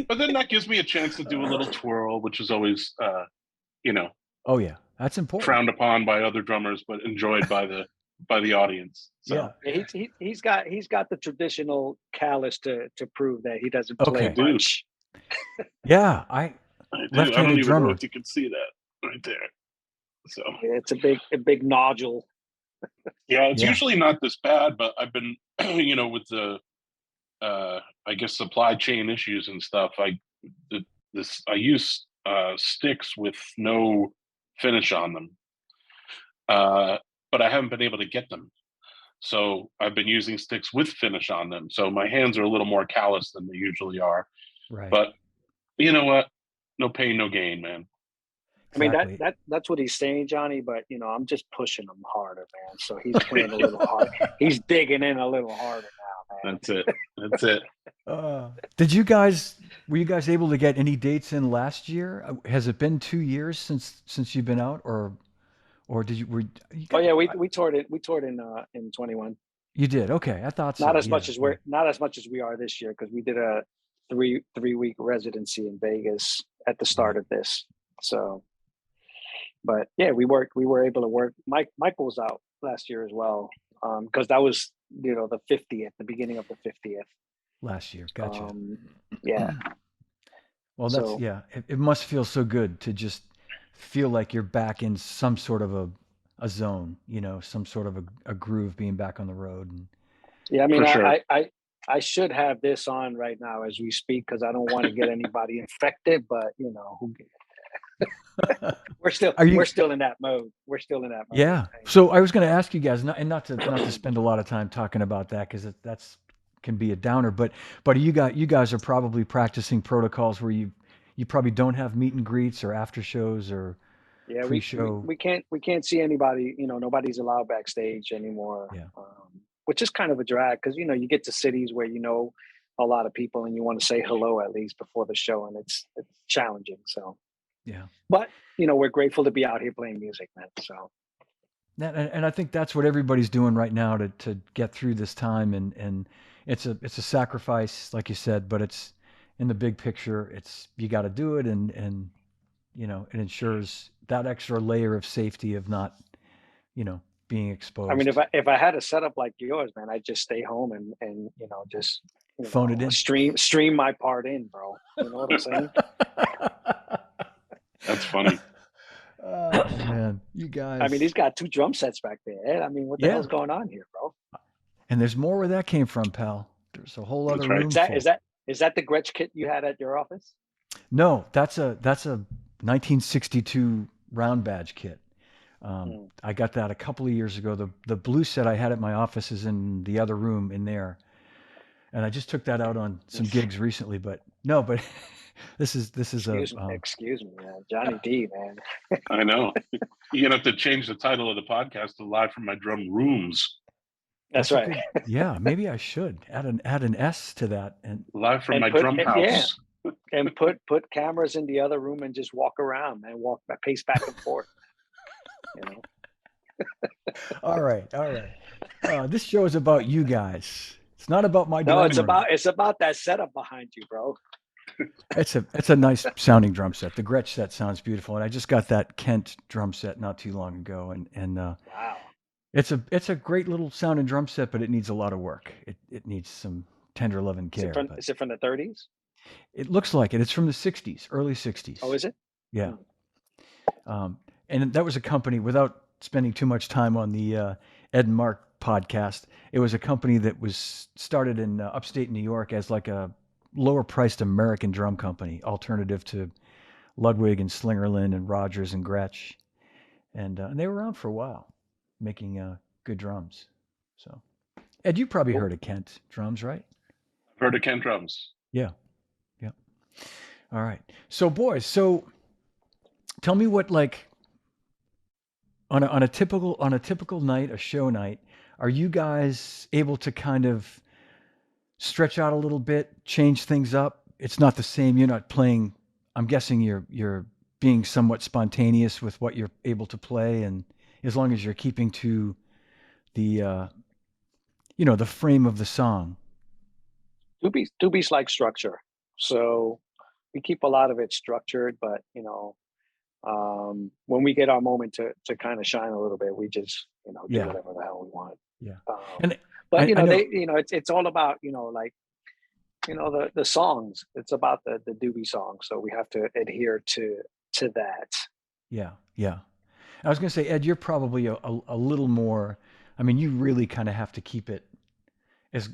but then that gives me a chance to do a little twirl, which is always, oh yeah, that's important. Frowned upon by other drummers, but enjoyed by the audience. So. Yeah, he's got the traditional callus to prove that he doesn't play much. Yeah, I do. I don't even know if you can see that right there. So yeah, it's a big nodule. Yeah, it's usually not this bad, but I've been, with the, I guess, supply chain issues and stuff. I use sticks with no finish on them, but I haven't been able to get them. So I've been using sticks with finish on them. So my hands are a little more callous than they usually are. Right. But you know what? No pain, no gain, man. Exactly. I mean, that's what he's saying, Johnny, but I'm just pushing him harder, man. So he's playing a little hard. He's digging in a little harder now, man. That's it. Were you guys able to get any dates in last year? Has it been 2 years since you've been out, or did you? Oh yeah, we toured it. We toured in 21. You did? Okay, I thought so. Not as much as we are this year, because we did a 3-week residency in Vegas at the start of this. So, but yeah, we were able to work. Michael was out last year as well, because that was the 50th, the beginning of the 50th last year. Gotcha. Yeah. Well, it must feel so good to just feel like you're back in some sort of a zone, some sort of a groove, being back on the road. And yeah, I mean, sure. I should have this on right now as we speak, because I don't want to get anybody infected, but we're still in that mode. We're still in that mode. Yeah. So I was going to ask you guys, not to spend a lot of time talking about that, because that's can be a downer. But you guys are probably practicing protocols where you probably don't have meet and greets or after shows or pre-show. We can't see anybody. Nobody's allowed backstage anymore. Yeah. Which is kind of a drag, because you get to cities where a lot of people and you want to say hello at least before the show, and it's challenging. So. Yeah. But, we're grateful to be out here playing music, man. So. And I think that's what everybody's doing right now to get through this time. And it's a sacrifice, like you said, but it's in the big picture, you got to do it. And it ensures that extra layer of safety of not, being exposed. I mean, if I had a setup like yours, man, I'd just stay home and just phone it in, stream my part in, bro. You know what I'm saying? That's funny. Oh man, you guys. I mean, he's got 2 drum sets back there. I mean, what the hell's going on here, bro? And there's more where that came from, pal. There's a whole other room. Is that the Gretsch kit you had at your office? No, that's a 1962 round badge kit. I got that a couple of years ago. The blue set I had at my office is in the other room in there, and I just took that out on some gigs recently. But no, but this is Excuse me, man. Johnny D, man. I know. You're gonna have to change the title of the podcast to "Live from My Drum Rooms." That's a right. good, yeah, maybe I should add an S to that. And Live from And my put drum yeah, house. and put cameras in the other room and just walk around, man. Pace back and forth. You know. all right, all right. This show is about you guys. It's not about my No, drum room. it's about that setup behind you, bro. It's a nice sounding drum set. The Gretsch set sounds beautiful, and I just got that Kent drum set not too long ago, and Wow. it's a great little sounding drum set, but it needs a lot of work. It needs some tender love and care. But Is it from the 30s? it looks like it. It's from the '60s, early '60s. Oh, is it? Yeah. Hmm. And that was a company, without spending too much time on the Ed and Marc podcast, it was a company that was started in upstate New York as like a lower priced American drum company, alternative to Ludwig and Slingerland and Rogers and Gretsch. And they were around for a while making good drums. So, Ed, you probably Cool. heard of Kent drums, right? Heard of Kent drums. Yeah. Yeah. All right. So, boys, tell me what, like, on a typical night, a show night, are you guys able to kind of stretch out a little bit, change things up? It's not the same. You're not playing. I'm guessing you're being somewhat spontaneous with what you're able to play, and as long as you're keeping to the the frame of the song. Doobies like structure, so we keep a lot of it structured. But when we get our moment to kind of shine a little bit, we just do Yeah. whatever the hell we want. Yeah. Um, And but I know. it's all about like the songs. It's about the Doobie song, so we have to adhere to that. Yeah. Yeah. I was going to say, Ed, you're probably a little more. I mean, you really kind of have to keep it as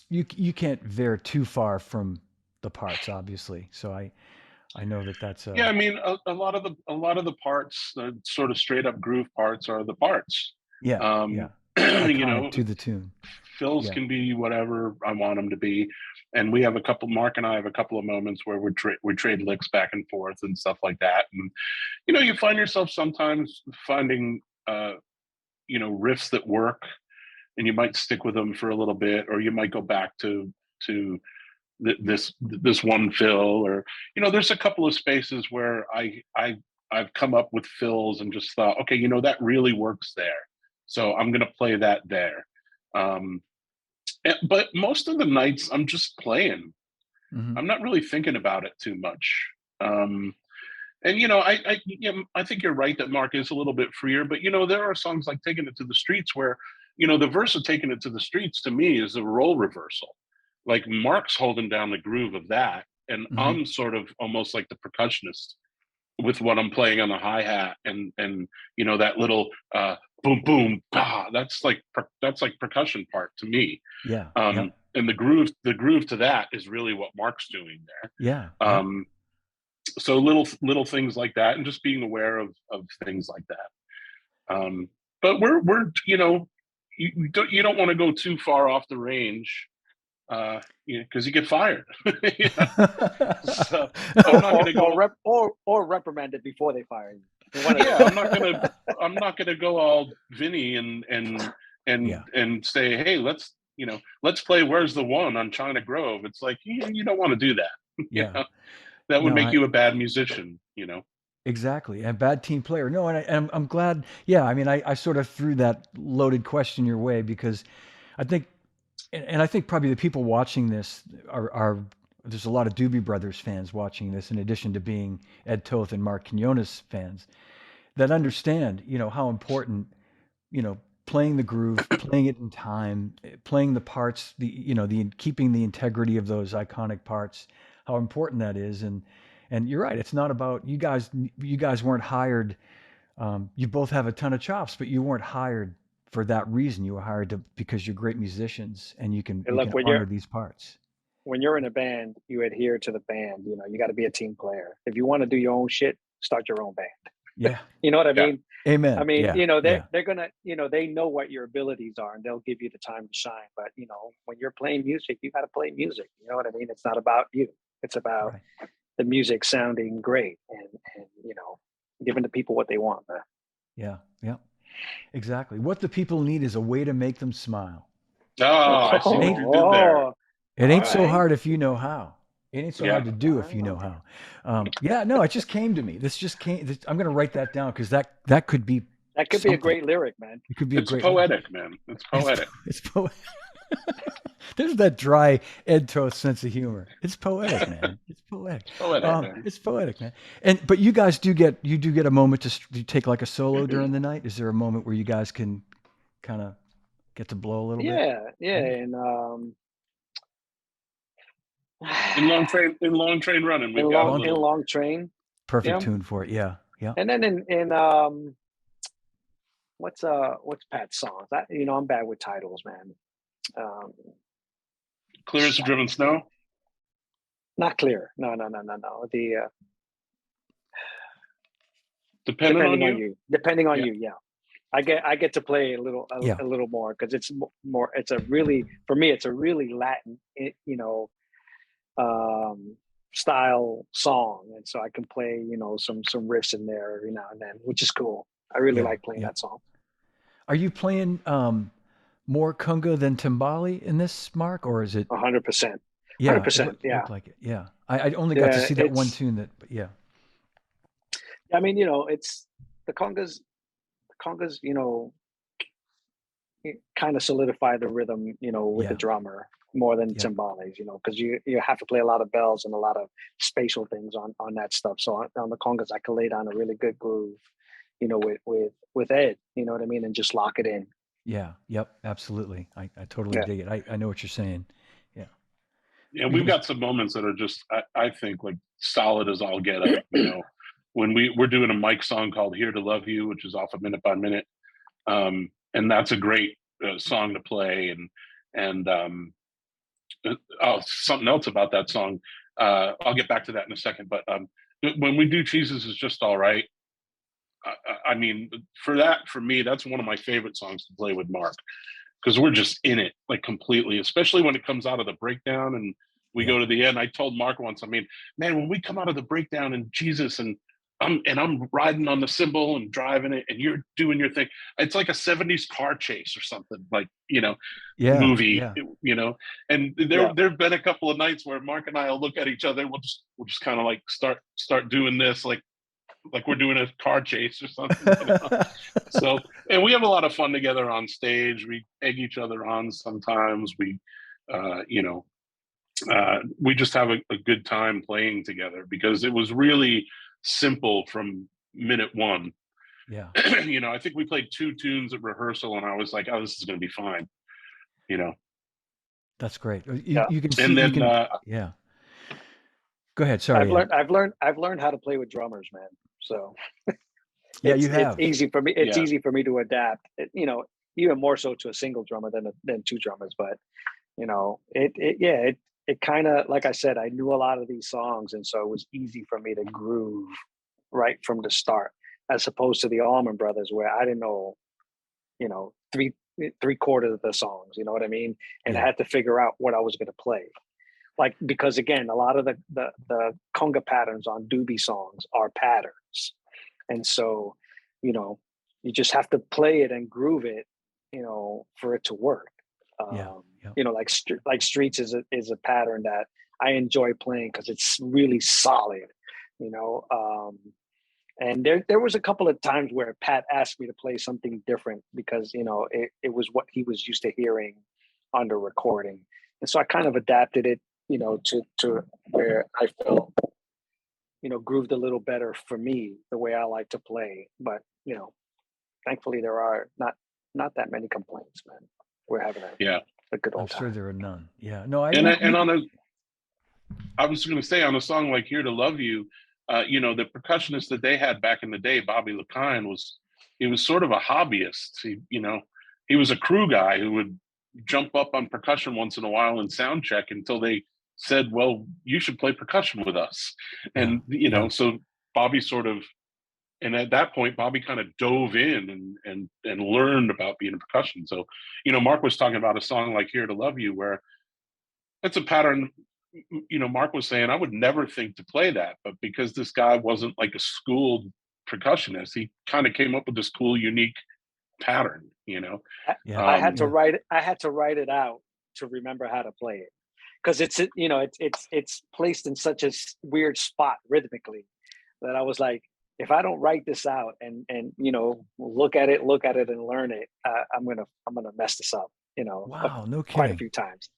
you can't veer too far from the parts, obviously. So I know that's Yeah, I mean, a lot of the parts, the sort of straight up groove parts, are the parts. yeah, Um, yeah, you iconic know, to the tune. fills Yeah. can be whatever I want them to be, and we have a couple. Mark and I have a couple of moments where we trade licks back and forth and stuff like that. And you find yourself sometimes finding riffs that work, and you might stick with them for a little bit, or you might go back to this one fill, or there's a couple of spaces where I've come up with fills and just thought, okay, that really works there, so I'm going to play that there. um but most of the nights I'm just playing. Hmm. I'm not really thinking about it too much. um and I think you're right that Mark is a little bit freer, but there are songs like "Taking It to the Streets" where the verse of "Taking It to the Streets" to me is a role reversal. Like, Mark's holding down the groove of that, and Hmm. I'm sort of almost like the percussionist with what I'm playing on the hi hat, and that little boom boom bah, that's like percussion part to me. Yeah. um Yep. and the groove to that is really what Mark's doing there. Yeah. Yep. So little things like that, and just being aware of things like that. But we're you don't want to go too far off the range, because you get fired. So I'm not going to go. Or reprimanded before they fire you. Yeah, I'm not gonna go all Vinny Yeah. and say, hey, let's play "Where's the One" on China Grove. It's like, you don't want to do that. you Yeah. know that would No, make you a bad musician. exactly. A bad team player. No, and I'm glad. Yeah. I mean, I sort of threw that loaded question your way because I think, and I think probably the people watching this are there's a lot of Doobie Brothers fans watching this, in addition to being Ed Toth and Marc Quinones fans that understand, how important, you know, playing the groove, playing it in time, playing the parts, the keeping the integrity of those iconic parts, how important that is. And you're right, it's not about you guys. You guys weren't hired. You both have a ton of chops, but you weren't hired for that reason. You were hired because you're great musicians and you can And you look, can honor these parts. when you're in a band, you adhere to the band. You got to be a team player. If you want to do your own shit, start your own band. Yeah. You know what I mean? Amen. I mean, Yeah. they're gonna, they know what your abilities are, and they'll give you the time to shine. But when you're playing music, you got to play music. You know what I mean? It's not about you. It's about the music sounding great, and giving the people what they want, man. Yeah. Yeah. Exactly. What the people need is a way to make them smile. Oh, I see what you did there. It ain't so right. hard if you know how. It ain't so hard to do if you know how. Yeah, no, it just came to me. I'm going to write that down because that could be a great lyric, man. It could be It's poetic, man. It's poetic. It's poetic. There's that dry Ed Toth sense of humor. It's poetic, man. It's poetic. Man. It's poetic, man. But you guys do get a moment to take like a solo during the night. Is there a moment where you guys can kind of get to blow a little bit? Yeah, and in long train running, in long train. Perfect tune for it. Yeah. And then in what's Pat's song? I'm bad with titles, man. Clear as the driven snow. Not clear. No. The depending on you. Depending on you, yeah. I get to play a little more because it's more. It's a really, for me, it's a really Latin, style song, and so I can play some riffs in there every now and then, which is cool. I really like playing that song. Are you playing more conga than timbali in this, Marc, or is it 100%? Yeah, 100%. It looked like it. Yeah, I only got to see that one tune. I mean, it's the congas. Kind of solidify the rhythm, with the drummer more than timbales, because you have to play a lot of bells and a lot of spatial things on that stuff. So on the congas, I can lay down a really good groove, with Ed, you know what I mean, and just lock it in. Yeah. Yep. Absolutely. I totally dig it. I know what you're saying. Yeah. Yeah, we've got some moments that are just I think like solid as all get up. When we're doing a Mike song called "Here to Love You," which is off of Minute by Minute. And that's a great song to play. And something else about that song. I'll get back to that in a second. But when we do "Jesus Is Just All Right," I mean, for me, that's one of my favorite songs to play with Marc, because we're just in it like completely, especially when it comes out of the breakdown and we go to the end. I told Marc once, I mean, man, when we come out of the breakdown and Jesus and I'm riding on the cymbal and driving it and you're doing your thing. It's like a 70s car chase or something, like, movie, and there've been a couple of nights where Marc and I will look at each other. We'll just kind of like start doing this, like we're doing a car chase or something. So, and we have a lot of fun together on stage. We egg each other on sometimes. We, we just have a good time playing together because it was really simple from minute one. Yeah. I think we played 2 tunes at rehearsal and I was like, oh, this is going to be fine. That's great. You can see, and then, yeah. Go ahead. Sorry. I've learned how to play with drummers, man. So you have. It's easy for me. It's easy for me to adapt. Even more so to a single drummer than 2 drummers. But it kind of, like I said, I knew a lot of these songs, and so it was easy for me to groove right from the start, as opposed to the Allman Brothers, where I didn't know, three quarters of the songs. You know what I mean? And I had to figure out what I was going to play. Like, because again, a lot of the conga patterns on Doobie songs are patterns. And so, you just have to play it and groove it, for it to work. Like Streets is a pattern that I enjoy playing because it's really solid, and there was a couple of times where Pat asked me to play something different because, it was what he was used to hearing on the recording. And so I kind of adapted it, to where I felt, grooved a little better for me, the way I like to play. But, thankfully there are not that many complaints, man. We're having a good old time. I'm sure there are none. Yeah. No, I was going to say, on a song like "Here to Love You," the percussionist that they had back in the day, Bobby LeKine, he was sort of a hobbyist. He was a crew guy who would jump up on percussion once in a while and sound check until they said, well, you should play percussion with us. And, so Bobby sort of, and at that point, Bobby kind of dove in and learned about being a percussion. So, Marc was talking about a song like "Here to Love You," where it's a pattern. Marc was saying I would never think to play that, but because this guy wasn't like a schooled percussionist, he kind of came up with this cool, unique pattern. I had to write it. I had to write it out to remember how to play it, because it's placed in such a weird spot rhythmically that I was like, if I don't write this out and look at it and learn it, I'm gonna mess this up. Wow, no kidding. Quite a few times.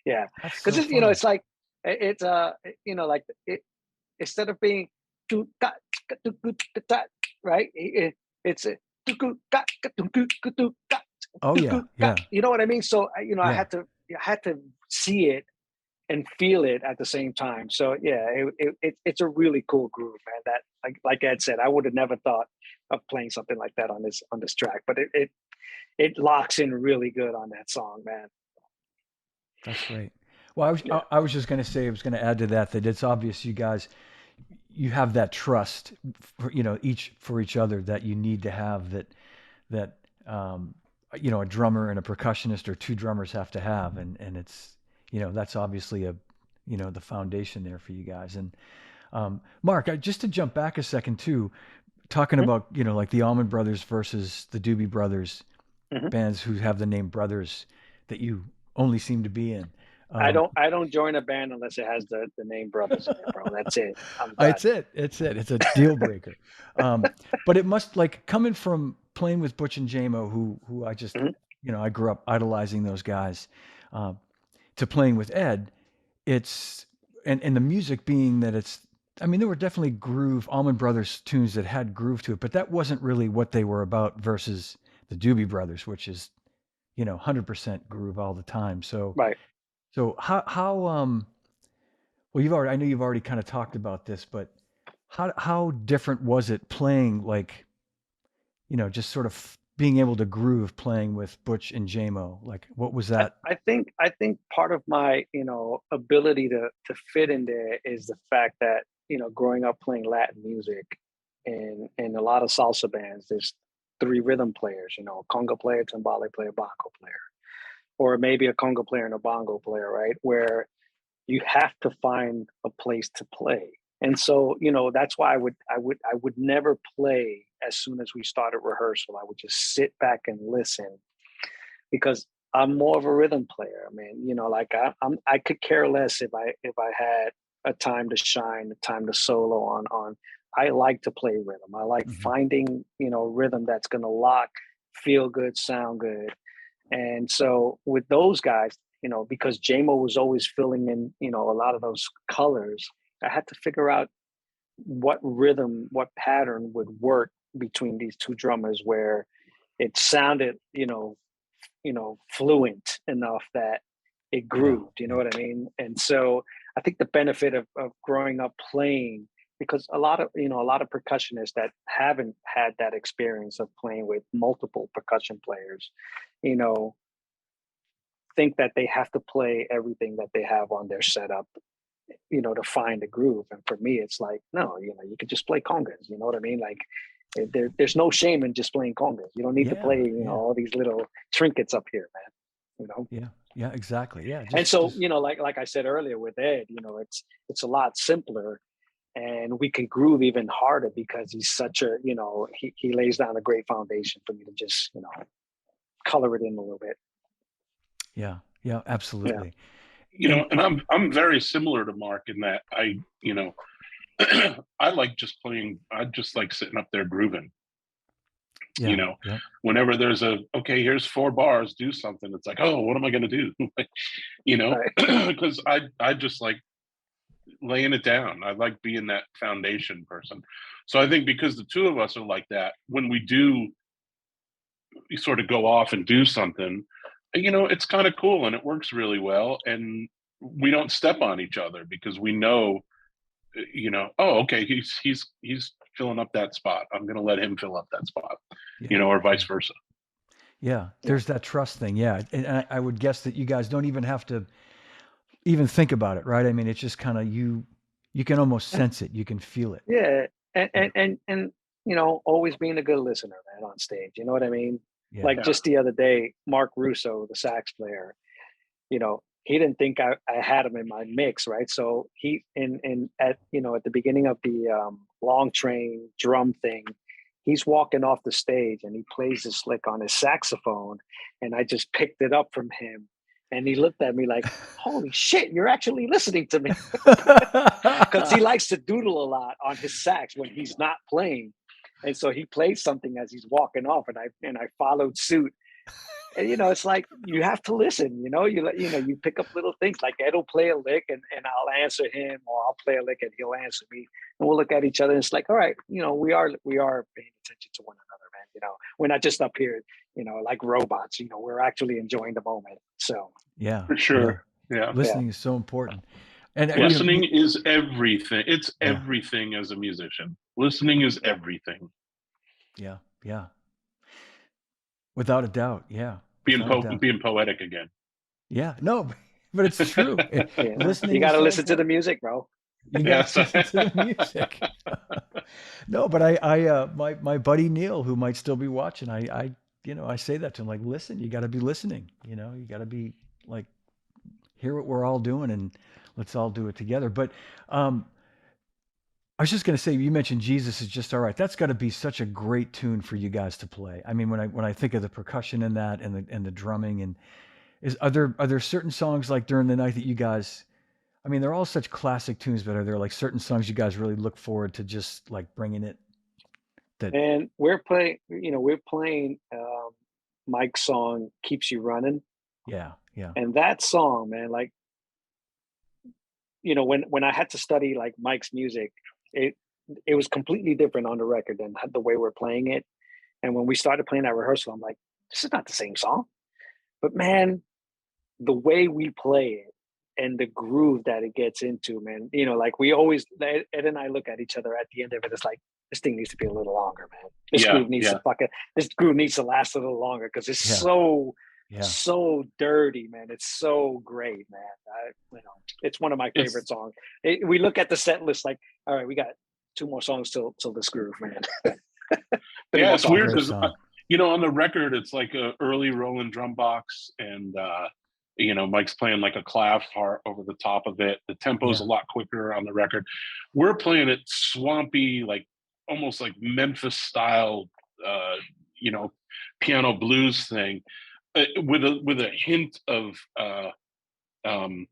Yeah, because so it's like it's like it, instead of being right, it's a oh yeah, yeah. You know what I mean? So I Yeah. had to see it and feel it at the same time. So yeah, it's a really cool groove, man. That like Ed said, I would have never thought of playing something like that on this track, but it locks in really good on that song, man. That's great. Well, I was just going to say, I was going to add to that it's obvious you guys, you have that trust for, each for each other that you need to have, that a drummer and a percussionist or two drummers have to have, and it's that's obviously the foundation there for you guys. And Marc, just to jump back a second too, talking about like the Allman Brothers versus the Doobie Brothers, bands who have the name Brothers that you only seem to be in. I don't join a band unless it has the name Brothers in it, bro. That's it. It's it. It's a deal breaker. But it must, like, coming from playing with Butch and J-Mo, who I just I grew up idolizing those guys, to playing with Ed, it's and the music being that it's. I mean, there were definitely Allman Brothers tunes that had groove to it, but that wasn't really what they were about versus the Doobie Brothers, which is 100% groove all the time. So right. So how well, I know you've already kind of talked about this, but how different was it playing, like, just sort of being able to groove playing with Butch and J-Mo? Like, what was that? I think part of my ability to fit in there is the fact that growing up playing Latin music and a lot of salsa bands, there's three rhythm players, conga player, timbale player, bongo player, or maybe a conga player and a bongo player, right? Where you have to find a place to play. And so, that's why I would never play as soon as we started rehearsal. I would just sit back and listen, because I'm more of a rhythm player, man. Like I could care less if I had a time to shine, a time to solo on. I like to play rhythm. I like finding, rhythm that's going to lock, feel good, sound good. And so with those guys, because J-Mo was always filling in, a lot of those colors, I had to figure out what rhythm, what pattern would work between these two drummers where it sounded, fluent enough that it grooved, you know what I mean? And so I think the benefit of growing up playing, because a lot of percussionists that haven't had that experience of playing with multiple percussion players, think that they have to play everything that they have on their setup, to find a groove. And for me, it's like, no, you could just play congas. You know what I mean? Like, there's no shame in just playing congas. You don't need to play, all these little trinkets up here, man. Yeah, exactly. Yeah. And so, like I said earlier with Ed, it's a lot simpler, and we can groove even harder because he's such a, he lays down a great foundation for me to just, color it in a little bit. Yeah, absolutely. And I'm very similar to Marc in that I I like just playing. I just like sitting up there grooving. Whenever there's here's 4 bars, do something. It's like, oh, what am I going to do? Because I just like laying it down. I like being that foundation person. So I think because the two of us are like that, when we do sort of go off and do something, it's kind of cool and it works really well, and we don't step on each other because we know, oh, okay, he's filling up that spot. I'm going to let him fill up that spot, or vice versa. Yeah, there's that trust thing. Yeah, and I would guess that you guys don't even have to even think about it, right? I mean, it's just kind of you can almost sense it. You can feel it. Yeah. and you know, always being a good listener, man, on stage. You know what I mean? Yeah. Like just the other day, Marc Russo, the sax player, you know, he didn't think I had him in my mix, right? So he in at you know at the beginning of the long train drum thing, he's walking off the stage and he plays this lick on his saxophone, and I just picked it up from him, and he looked at me like, "Holy shit, you're actually listening to me," because he likes to doodle a lot on his sax when he's not playing, and so he plays something as he's walking off, and I followed suit. And you know, it's like you have to listen. You know, you pick up little things like Ed will play a lick, and I'll answer him, or I'll play a lick and he'll answer me, and we'll look at each other. And it's like, all right, you know, we are paying attention to one another, man. You know, we're not just up here, you know, like robots. You know, we're actually enjoying the moment. So Yeah. For sure. Yeah. Listening is so important. And Listening is everything. It's Yeah. everything as a musician. Listening is everything. Yeah. Yeah. Without a doubt. Yeah. Being Without a doubt. being poetic again. Yeah. No, but it's true. yeah, Listening you got to is so listen to the important. music, bro. You got Yes. to listen to the music. No, but my buddy Neil, who might still be watching, I say that to him, like, listen, you got to be listening. You know, you got to be like, hear what we're all doing, and let's all do it together. But I was just gonna say, you mentioned Jesus is just all right. That's got to be such a great tune for you guys to play. I mean, when I think of the percussion in that, and the drumming, and are there certain songs like during the night that you guys? I mean, they're all such classic tunes, but are there like certain songs you guys really look forward to just like bringing it? That And we're playing Mike's song "Keeps You Running," Yeah, yeah, and that song, man, like, you know, when I had to study like Mike's music, it it was completely different on the record than the way we're playing it. And when we started playing that rehearsal, I'm like, this is not the same song. But man, the way we play it and the groove that it gets into, man, you know, like we always, Ed and I look at each other at the end of it. It's like, this thing needs to be a little longer, man. Yeah. This groove needs to last a little longer because it's yeah, yeah. so dirty, man. It's so great, man. It's one of my It's favorite songs. We look at the set list like, all right, we got two more songs till this groove, man. yeah, it's weird Great because song. on the record it's like a early rolling drum box, and Mike's playing like a clav part over the top of it. The tempo's Yeah, a lot quicker on the record. We're playing it swampy, like almost like Memphis style, uh, you know, piano blues thing, with a um,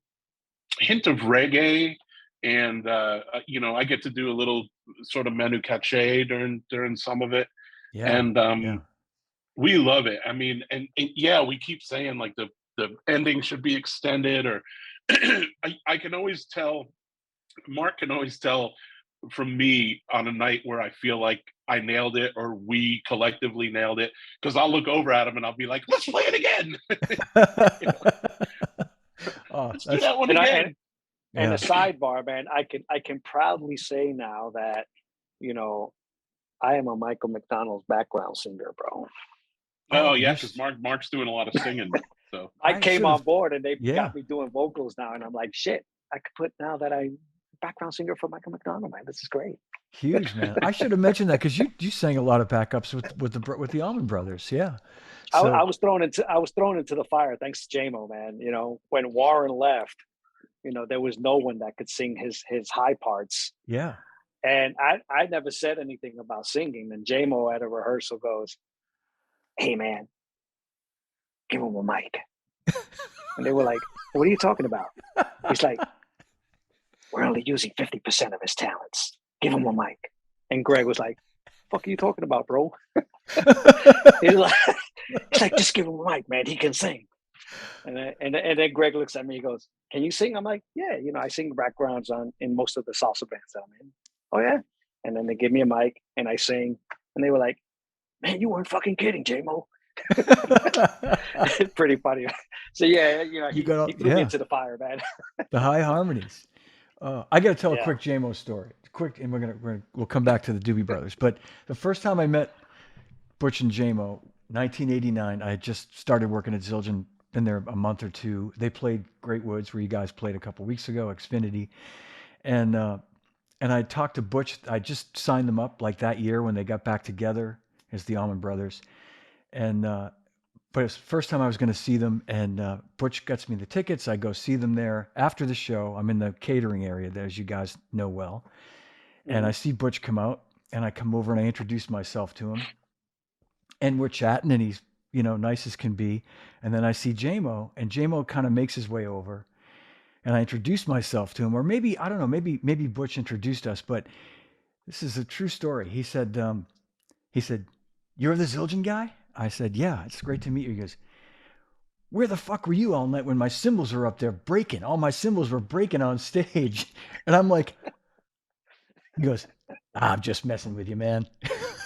hint of reggae, and I get to do a little sort of menu cache during some of it, yeah, and yeah. we love it. I mean, and yeah, we keep saying like the ending should be extended, or I can always tell. Marc can always tell from me on a night where I feel like I nailed it or we collectively nailed it, because I'll look over at him and I'll be like, "Let's play it again. Oh, Let's do that's that one And I again." and a yeah. sidebar, man, I can proudly say now that, you know, I am a Michael McDonald background singer, bro. Oh Oh, yeah, because Marc's doing a lot of singing. So I I came should on have. board and they Yeah, got me doing vocals now, and I'm like, shit, I could put now that I'm background singer for Michael McDonald, man. This is great. huge man. I should have mentioned that because you sang a lot of backups with the Allman Brothers. Yeah. I So was thrown into the fire thanks to JMO, man. You know, when Warren left, you know, there was no one that could sing his high parts. yeah. And I never said anything about singing. And JMO at a rehearsal goes, "Hey man, give him a mic." And they were like, "What are you talking about?" He's like, "We're only using 50% of his talents. Give him a mic." And Greg was like, "Fuck are you talking about, bro?" He's like, "Just give him a mic, man. He can sing." And then Greg looks at me. He goes, "Can you sing?" I'm like, "Yeah, you know, I sing backgrounds in most of the salsa bands that I'm in." "Oh yeah." And then they give me a mic and I sing, and they were like, "Man, you weren't fucking kidding, JMO." Pretty funny. So yeah, you know, You he got threw me yeah, into the fire, man. the high harmonies. I got to tell a Yeah. quick JMO story. Quick, and we'll come back to the Doobie Brothers. But the first time I met Butch and JMO, 1989, I had just started working at Zildjian, been there a month or two. They played Great Woods, where you guys played a couple weeks ago, Xfinity, and and I talked to Butch. I just signed them up like that year when they got back together as the Allman Brothers. And but it's the first time I was going to see them, and Butch gets me the tickets. I go see them there after the show. I'm in the catering area there, as you guys know well. And I see Butch come out, and I come over and I introduce myself to him, and we're chatting, and he's nice as can be. And then I see JMO, and JMO kind of makes his way over, and I introduce myself to him, or maybe I don't know, maybe Butch introduced us, but this is a true story. He said, "You're the Zildjian guy?" I said, "Yeah, it's great to meet you." He goes, "Where the fuck were you all night when my cymbals were up there breaking? All my cymbals were breaking on stage." And I'm like, he goes, "I'm just messing with you, man."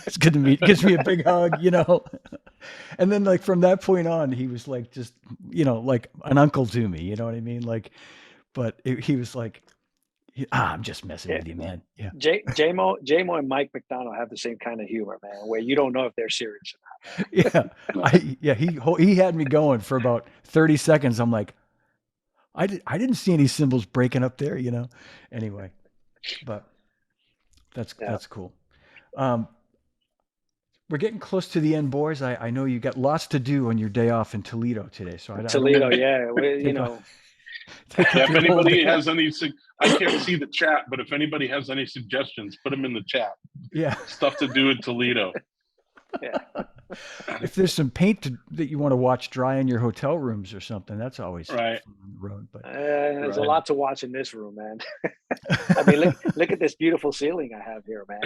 It's good to meet. Gives me a big hug, And then like from that point on, he was like just, like an uncle to me. You know what I mean? Like, but he was like, "I'm just messing with you, man." Yeah. JMO and Mike McDonald have the same kind of humor, man, where you don't know if they're serious or Yeah. He had me going for about 30 seconds. I'm like, I didn't see any cymbals breaking up there, Anyway, but that's cool. We're getting close to the end, boys. I know you got lots to do on your day off in Toledo today, so I Toledo, if anybody has any, I can't see the chat, but if anybody has any suggestions, put them in the chat. Yeah, stuff to do in Toledo. Yeah. If there's some paint that you want to watch dry in your hotel rooms or something, that's always right. on the road. But there's a lot to watch in this room, man. I mean, look at this beautiful ceiling I have here, man.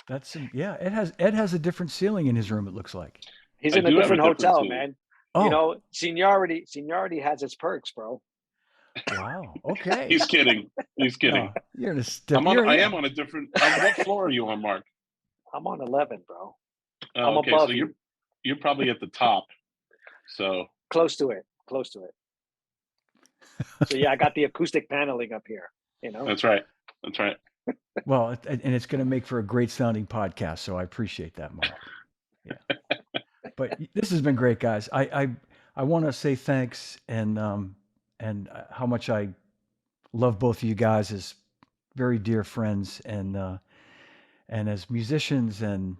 That's Ed has a different ceiling in his room. It looks like he's in a different hotel, man. Oh. Seniority has its perks, bro. Wow. Okay. He's kidding. No, you're in a I am on a different. What floor are you on, Marc? I'm on 11, bro. I'm okay, above so you're probably at the top. So close to it. So yeah, I got the acoustic paneling up here. That's right. Well, and it's going to make for a great sounding podcast. So I appreciate that, Marc. Yeah. But this has been great, guys. I want to say thanks and how much I love both of you guys as very dear friends and as musicians and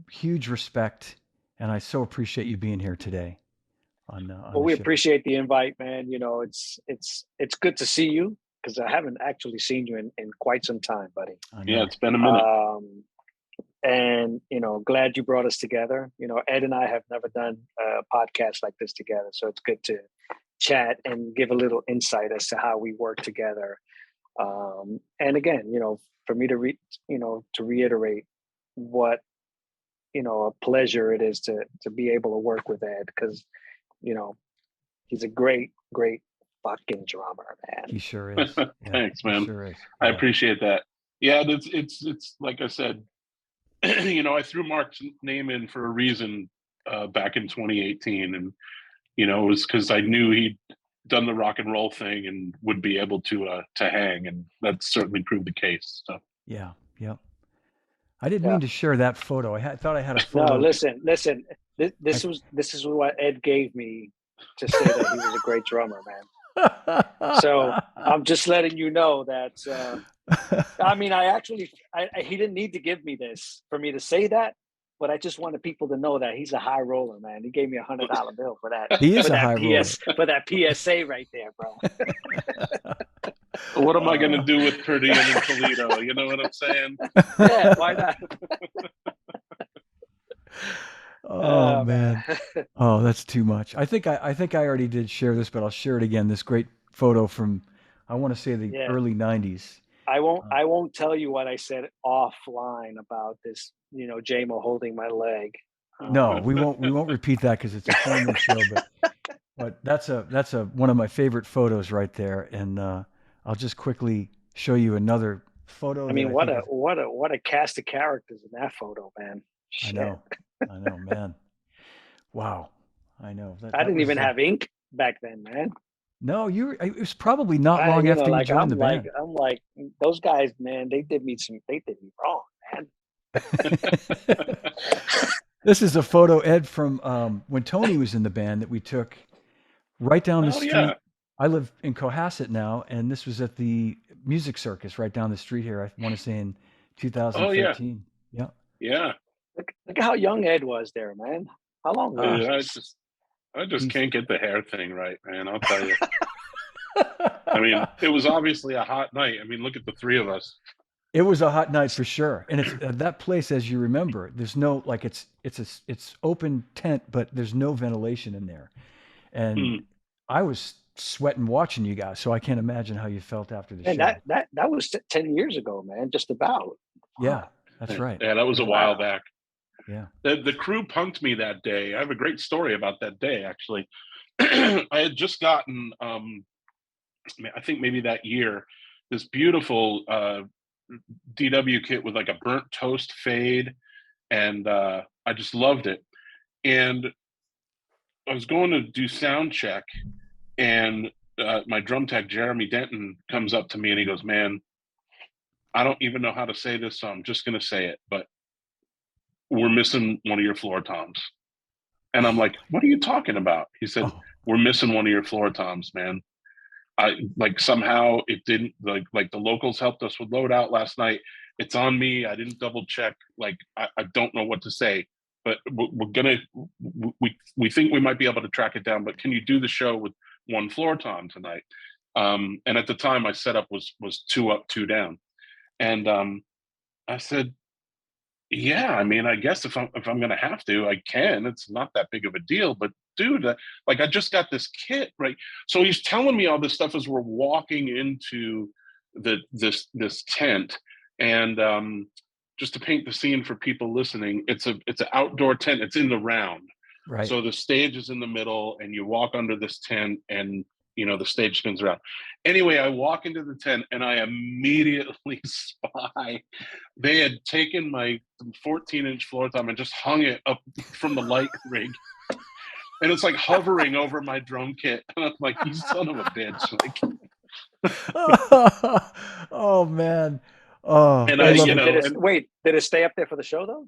huge respect. And I so appreciate you being here today. Well, we appreciate the invite, man. It's good to see you because I haven't actually seen you in quite some time, buddy. Yeah, it's been a minute. And glad you brought us together. Ed and I have never done a podcast like this together, so it's good to chat and give a little insight as to how we work together. And again, for me to reiterate what a pleasure it is to be able to work with Ed because he's a great fucking drummer, man. He sure is. Yeah, thanks, man. Sure is. I appreciate that. Yeah, it's like I said, I threw Marc's name in for a reason back in 2018, and it was because I knew he'd done the rock and roll thing and would be able to hang, and that certainly proved the case. So yeah. I didn't mean to share that photo. I thought I had a photo. No, listen. This is what Ed gave me to say that he was a great drummer, man. So I'm just letting you know that. I mean, he didn't need to give me this for me to say that, but I just wanted people to know that he's a high roller, man. He gave me $100 bill for that. He is a high roller. For that PSA right there, bro. What am I going to do with per diem in Toledo? You know what I'm saying? Yeah, why not? Oh man. Oh, that's too much. I think I already did share this, but I'll share it again. This great photo from I want to say the early 90s. I won't tell you what I said offline about this, JMO holding my leg. No, we won't repeat that because it's a family show, but that's one of my favorite photos right there. And I'll just quickly show you another photo. I mean, what a cast of characters in that photo, man. Shit. I know, man. Wow. I know. I didn't even have ink back then, man. No, it was probably not long after you joined the band. I'm like, those guys, man, they did me wrong, man. This is a photo, Ed, from when Tony was in the band that we took right down the street. Yeah. I live in Cohasset now, and this was at the music circus right down the street here. I want to say in Oh yeah, 2013. Yeah. yeah. Look at how young Ed was there, man. How long ago Ah, was I this? just he's. can't get the hair thing right, man. I'll tell you. I mean, it was obviously a hot night. I mean, look at the three of us. It was a hot night for sure, and it's that place, as you remember. There's no like it's open tent, but there's no ventilation in there, and Mm. I was sweating watching you guys, so I can't imagine how you felt after the And show. that was 10 years ago, man. Just about. Yeah, Wow. that's right. Yeah, that was a Yeah, while Wow. back. yeah. The crew punked me that day. I have a great story about that day, actually. I had just gotten, I think maybe that year, this beautiful DW kit with like a burnt toast fade, and I just loved it. And I was going to do sound check, and my drum tech Jeremy Denton comes up to me and he goes, "Man, I don't even know how to say this, so I'm just going to say it, but we're missing one of your floor toms." And I'm Oh, like, "What are you talking about?" He said, oh, "We're missing one of your floor toms, man. I like somehow it didn't like the locals helped us with loadout last night. It's on me. I didn't double check. Like I don't know what to say, but we're gonna we think we might be able to track it down. But can you do the show with one floor tom tonight?" And at the time, my setup was two up, two down, and I said, "Yeah, I mean, I guess if I'm gonna have to, I can. It's not that big of a deal." But dude, like I just got this kit, right? So he's telling me all this stuff as we're walking into this tent, and just to paint the scene for people listening, it's an outdoor tent. It's in the round, right. so the stage is in the middle, and you walk under this tent, and the stage spins around. Anyway, I walk into the tent, and I immediately spy they had taken my 14-inch floor tom and just hung it up from the light rig, and it's like hovering over my drum kit. And I'm like, "You son of a bitch!" Like, Oh man. Oh, and I I, love it. and Wait, did it stay up there for the show though?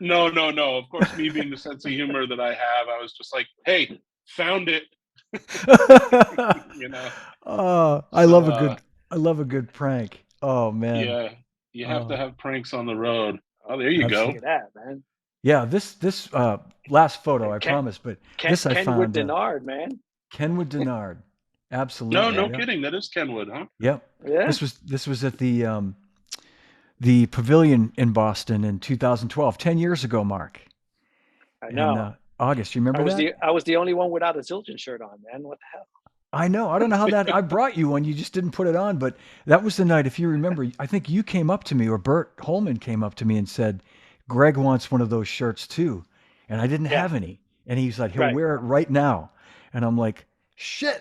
no, no, no. Of course, me being the sense of humor that I have, I was just like, "Hey, found it," you know. Oh, So, I love a good prank. Oh man. yeah, you have to Oh, have pranks on the road. Oh, there you Look go. at absolutely. that, man. Yeah, this last photo, I Ken, promise, but this I Kenwood found Denard, man. Kenwood Denard. No, Absolutely. no Yep. kidding. That is Kenwood, huh? Yep. Yeah, This was at the Pavilion in Boston in 2012, 10 years ago, Mark. I In know. August. You remember that? I was the only one without a Zildjian shirt on, man. What the hell? I know. I don't know how that. I brought you one. You just didn't put it on. But that was the night. If you remember, I think you came up to me, or Bert Holman came up to me and said, "Greg wants one of those shirts too," and I didn't Yeah, have any. And he's like, "He'll right. wear it right now," and I'm like, "Shit,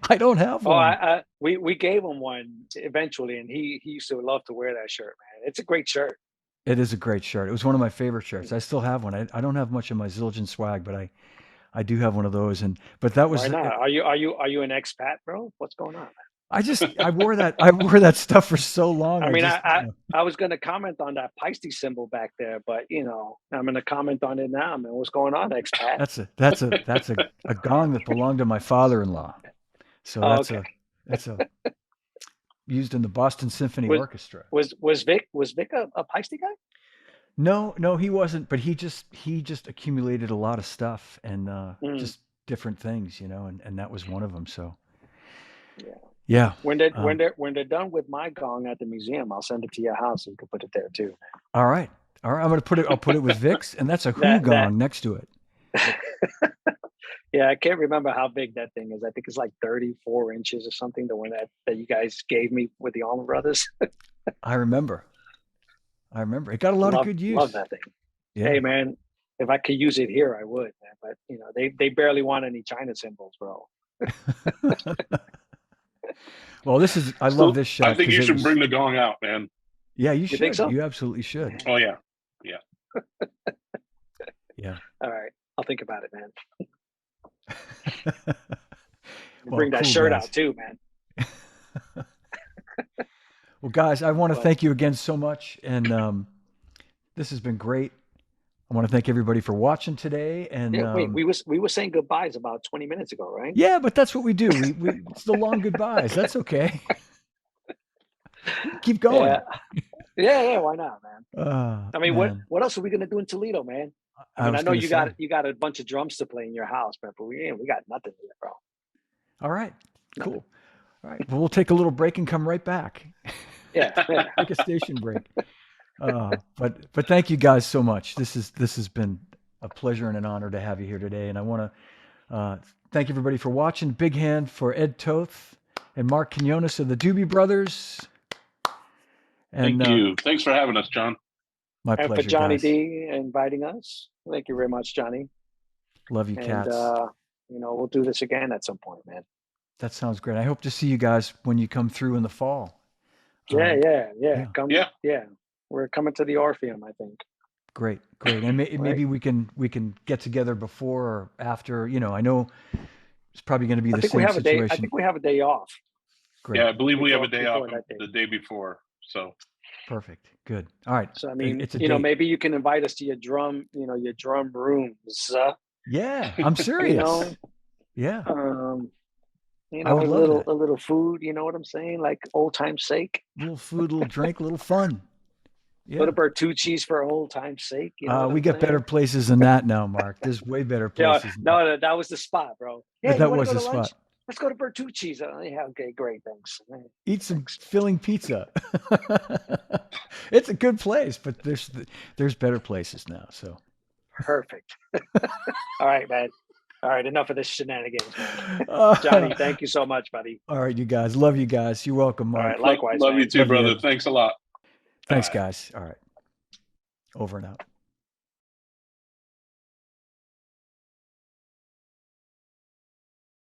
I don't have Oh, one." we gave him one eventually, and he used to love to wear that shirt, man. It's a great shirt. It is a great shirt. It was one of my favorite shirts. I still have one. I don't have much of my Zildjian swag, but I do have one of those. And but that Why was not? Are you an expat, bro? What's going on? I wore that stuff for so long. I I mean, just I was going to comment on that Peisty symbol back there, but I'm going to comment on it now, man. What's going on, expat? that's a gong that belonged to my father-in-law. So Oh, okay. that's a used in the Boston Symphony Was Orchestra. was Vic a Peisty guy? No, he wasn't, but he just accumulated a lot of stuff and Mm, just different things, and that was one of them. So yeah. yeah. When they Um, when they're done with my gong at the museum, I'll send it to your house. So you can put it there too. all right. All right. I'll put it with Vic's, and that's a Who That gong next to it. yeah, I can't remember how big that thing is. I think it's like 34 inches or something. The one that you guys gave me with the Allman Brothers. I remember. It got a lot of good Love use. that thing. Yeah. Hey man, if I could use it here, I would, man. But they barely want any China symbols, bro. Well, I love So this I shot think because you it should was. bring the gong out, man. Yeah, you you think should. so? You absolutely should. Oh yeah, yeah. Yeah. All right, I'll think about it, man. Well, Bring that cool shirt guys. out too, man. Well, guys, I want to But thank you again so much, and this has been great. I want to thank everybody for watching today, and yeah, wait, we were saying goodbyes about 20 minutes ago, right? yeah, but that's what we do. We it's the long goodbyes. That's okay. Keep going. Yeah. Why not, man? I mean, Man. what else are we gonna do in Toledo, man? I mean, I know you got a bunch of drums to play in your house, man, but we got nothing here, bro. All right, Nothing. cool. All right, well, we'll take a little break and come right back. Yeah. Take a station break. But thank you guys so much. This has been a pleasure and an honor to have you here today. And I want to thank everybody for watching. Big hand for Ed Toth and Marc Quinones of the Doobie Brothers. And, thank you. Thanks for having us, John. My pleasure, and for Johnny guys. D inviting us. Thank you very much, Johnny. Love you, cats. And we'll do this again at some point, man. That sounds great. I hope to see you guys when you come through in the fall. Yeah. Come. Yeah. We're coming to the Orpheum, I think. Great. And maybe we can get together before or after. I know it's probably going to be the same situation. I think we have a day off. Great. Yeah, I believe we have a day off the day before. So perfect. Good. All right. So I mean, maybe you can invite us to your drum rooms. Yeah, I'm serious. Yeah. A little food, you know what I'm saying? Like old time's sake. Little food, little drink, little fun. Yeah. Little Bertucci's for old time's sake. We got better places than that now, Marc. There's way better places. No, that was the spot, bro. Yeah, that was the spot. Let's go to Bertucci's. Yeah, okay, great, thanks. Eat some filling pizza. It's a good place, but there's better places now. So perfect. All right, man. All right, enough of this shenanigans, man. Johnny, thank you so much, buddy. All right, you guys. Love you guys. You're welcome, Marc. All right, likewise. Love you too, brother. Thanks a lot. Thanks, guys. All right. Over and out.